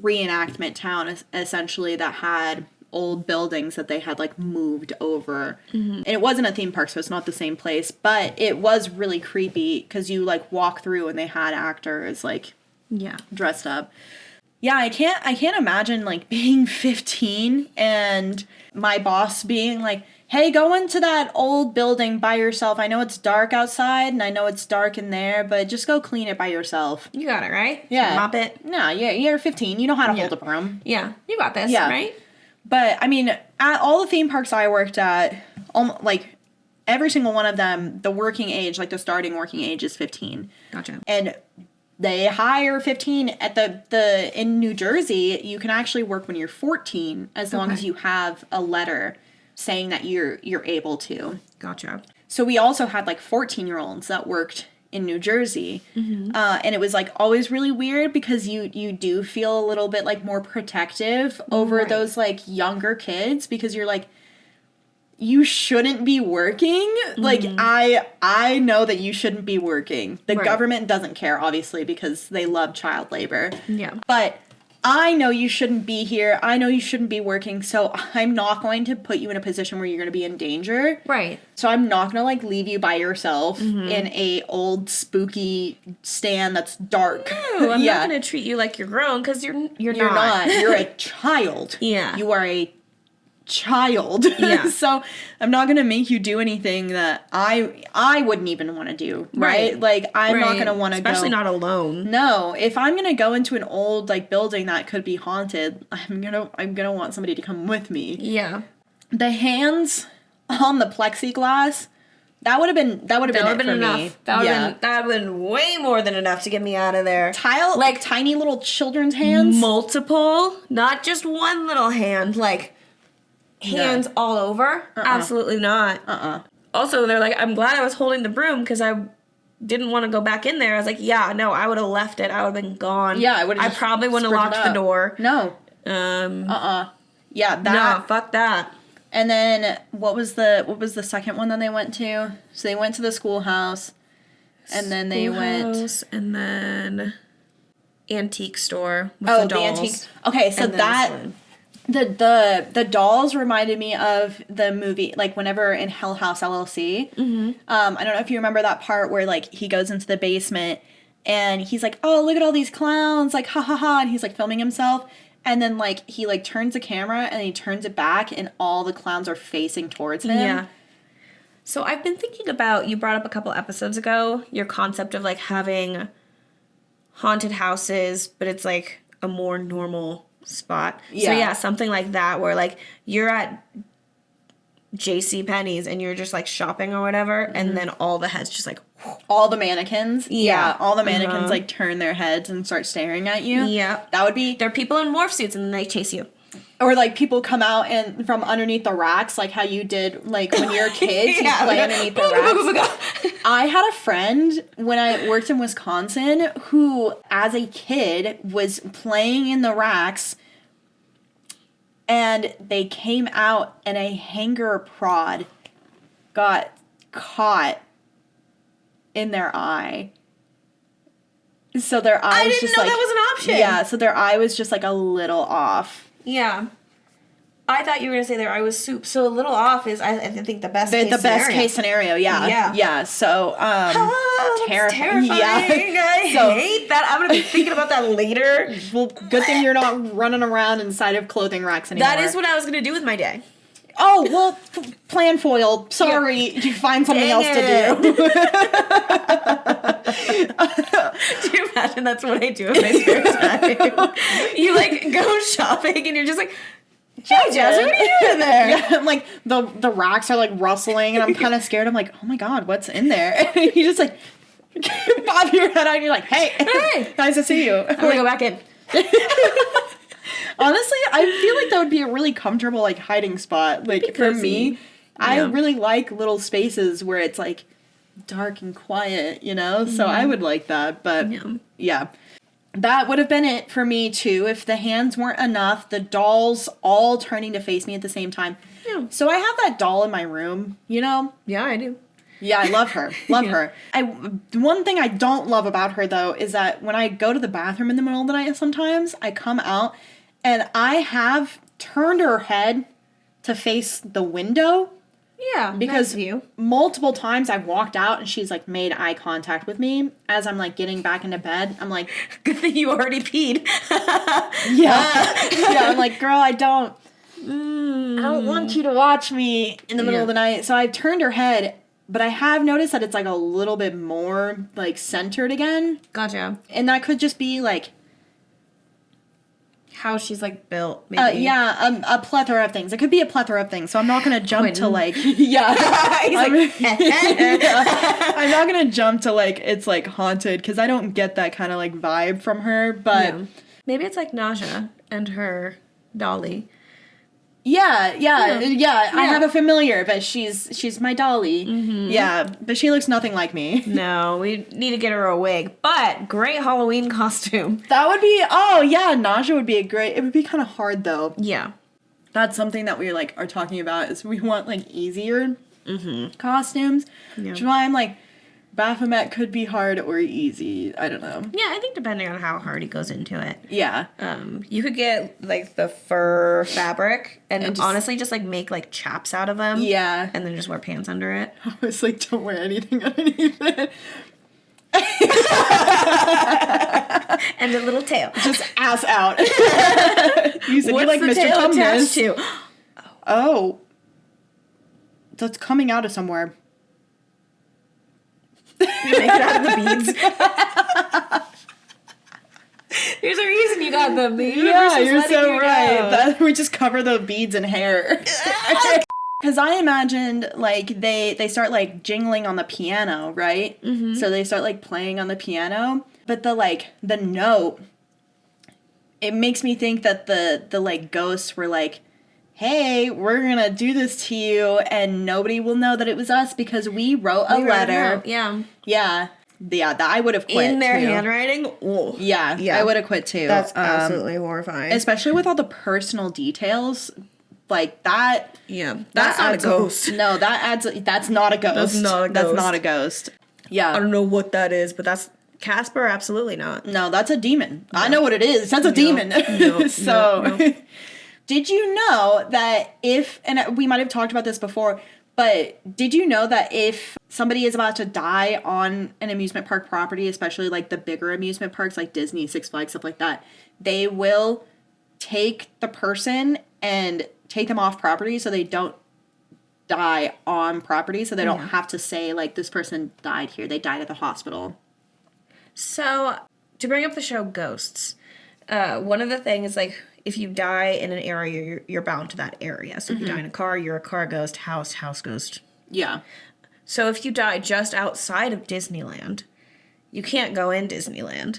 reenactment town essentially that had old buildings that they had like moved over. And it wasn't a theme park, so it's not the same place, but it was really creepy because you like walk through and they had actors like dressed up. Yeah, I can't imagine like being 15 and my boss being like, hey, go into that old building by yourself. I know it's dark outside, and I know it's dark in there, but just go clean it by yourself. You got it, right? Yeah. Mop it. No, you're 15. You know how to hold a broom. Yeah, you got this, Yeah. right? But, I mean, at all the theme parks I worked at, like, every single one of them, the working age, like, the starting working age is 15. Gotcha. And they hire 15 at in New Jersey, you can actually work when you're 14 as long as you have a letter saying that you're able to. Gotcha. So we also had like 14-year-olds that worked in New Jersey. And it was like always really weird because you do feel a little bit like more protective over those like younger kids because you're like, you shouldn't be working. Like, I know that you shouldn't be working. The government doesn't care, obviously, because they love child labor. Yeah. But I know you shouldn't be here. I know you shouldn't be working. So I'm not going to put you in a position where you're going to be in danger. Right. So I'm not going to, like, leave you by yourself in a old spooky stand that's dark. No, I'm not going to treat you like you're grown because you're not. You're not. You're a child. Yeah. You are a child. Yeah. So I'm not gonna make you do anything that I wouldn't even want to do. Right? Like I'm not gonna want to go. Especially not alone. No. If I'm gonna go into an old like building that could be haunted, I'm gonna want somebody to come with me. Yeah. The hands on the plexiglass, that would have been it for enough. me. That would have been way more than enough to get me out of there. Like tiny little children's hands. Multiple, not just one little hand, like hands all over. Absolutely not. Also, they're like, I'm glad I was holding the broom because I didn't want to go back in there. I was like, yeah, no, I would have left it. I would have been gone. Yeah, I would have. I probably wouldn't have locked the door. No. Yeah, that. No, fuck that. And then what was the second one that they went to? So they went to the schoolhouse, and then they went, and then antique store with the dolls. The antique. Okay, so that. The dolls reminded me of the movie, like whenever in Hell House LLC. I don't know if you remember that part where like he goes into the basement and he's like, oh, look at all these clowns, like ha ha ha, and he's like filming himself, and then like he like turns the camera and he turns it back and all the clowns are facing towards him. Yeah. So I've been thinking about, you brought up a couple episodes ago, your concept of like having haunted houses, but it's like a more normal spot. Yeah. So yeah, something like that where like you're at JC Penney's and you're just like shopping or whatever, and then all the heads just like all the mannequins. Yeah. All the mannequins like turn their heads and start staring at you. Yeah. That would be. There are people in morph suits and then they chase you. Or like people come out and from underneath the racks, like how you did like when you're kids, you play underneath the racks. I had a friend when I worked in Wisconsin who, as a kid, was playing in the racks, and they came out and a hanger prod got caught in their eye. So their eye was just like, that was an option. Yeah, so their eye was just like a little off. Yeah. I thought you were going to say their eye was soup. So a little off is, I think, the best case The scenario. best case scenario, yeah. Yeah. Yeah, so, terrifying. Yeah. I hate that. I'm going to be thinking about that later. Well, good thing you're not running around inside of clothing racks anymore. That is what I was going to do with my day. Oh, well, plan foiled. Sorry, you find something else to do. Do you imagine that's what I do in my spare time? You, like, go shopping and you're just like, hey, Jazz, what are you doing there? Yeah, like, the racks are, like, rustling, and I'm kind of scared. I'm like, oh, my God, what's in there? And you just, like, bob your head out, and you're like, hey, nice to see you. I'm going to go back in. Honestly, I feel like that would be a really comfortable, like, hiding spot. Like, for me, I really like little spaces where it's, like, dark and quiet, you know? So I would like that, but, yeah. That would have been it for me, too. If the hands weren't enough, the dolls all turning to face me at the same time. Yeah. So I have that doll in my room, you know? Yeah, I do. Yeah, I love her. Love her. One thing I don't love about her, though, is that when I go to the bathroom in the middle of the night sometimes, I come out, and I have turned her head to face the window. Yeah, because nice view. Multiple times I've walked out and she's like made eye contact with me as I'm like getting back into bed. I'm like, good thing you already peed. Yeah. Yeah, I'm like, girl, I don't don't want you to watch me in the middle of the night. So I've turned her head, but I have noticed that it's like a little bit more like centered again. Gotcha. And that could just be like how she's like built. Maybe. A plethora of things. It could be a plethora of things. So I'm not gonna jump to like I'm not gonna jump to like it's like haunted because I don't get that kind of like vibe from her. But maybe it's like Naja and her dolly. Yeah. I have a familiar, but she's my dolly. Mm-hmm. Yeah, but she looks nothing like me. No, we need to get her a wig. But great Halloween costume. That would be, Naja would be it would be kind of hard though. Yeah. That's something that we like are talking about is we want like easier costumes. Yeah. Which is why I'm like, Baphomet could be hard or easy. I don't know. Yeah, I think depending on how hard he goes into it. Yeah. You could get like the fur fabric and honestly just like make like chaps out of them. Yeah. And then just wear pants under it. I was like, don't wear anything underneath it. And a little tail. Just ass out. You said you like the Mr. tail Tumnus. attached to? Oh. That's coming out of somewhere. You make it out of the beads. There's a reason you got them. The universe is you're so right. We just cover the beads in hair. Because I imagined, like, they start, like, jingling on the piano, right? Mm-hmm. So they start, like, playing on the piano. But the note, it makes me think that the like, ghosts were like, hey, we're gonna do this to you, and nobody will know that it was us because we wrote a letter. Yeah. Yeah, that I would have quit in their too. Handwriting. Oh. Yeah, I would have quit too. That's absolutely horrifying. Especially with all the personal details, like that. Yeah, that's not a ghost. No, that's not a ghost. That's not a ghost. That's not a ghost. Yeah, I don't know what that is, but that's Casper. Absolutely not. No, that's a demon. No. I know what it is. That's a demon. No, so. No. Did you know that and we might have talked about this before, but did you know that if somebody is about to die on an amusement park property, especially like the bigger amusement parks like Disney, Six Flags, stuff like that, they will take the person and take them off property so they don't die on property, so they don't have to say like this person died here. They died at the hospital. So to bring up the show Ghosts, one of the things like if you die in an area, you're bound to that area. So if you die in a car, you're a car ghost, house ghost. Yeah. So if you die just outside of Disneyland, you can't go in Disneyland.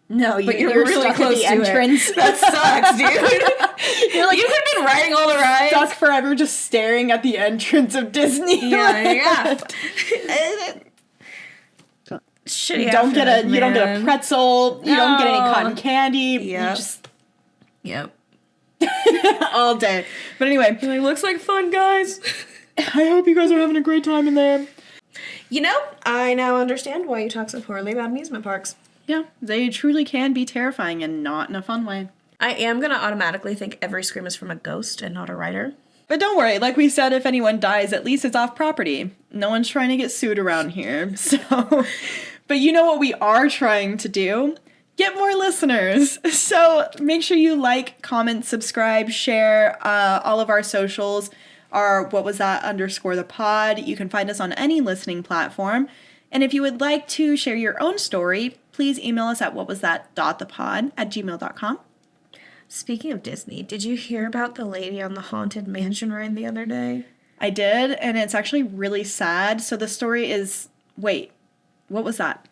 No, but you're really stuck close at the to entrance. It. That sucks, dude. You're like, you could have been riding all the rides. Stuck forever just staring at the entrance of Disney. Yeah. Shitty you don't get a pretzel. You don't get any cotton candy. Yep. You just Yep. all day. But anyway, like, looks like fun, guys. I hope you guys are having a great time in there. You know, I now understand why you talk so poorly about amusement parks. Yeah, they truly can be terrifying and not in a fun way. I am going to automatically think every scream is from a ghost and not a writer. But don't worry, like we said, if anyone dies, at least it's off property. No one's trying to get sued around here, so... But you know what we are trying to do? Get more listeners. So make sure you like, comment, subscribe, share all of our socials. Our _the pod. You can find us on any listening platform. And if you would like to share your own story, please email us at whatwasthat.thepod@gmail.com. Speaking of Disney, did you hear about the lady on the Haunted Mansion ride the other day? I did, and it's actually really sad. So the story is... Wait, what was that?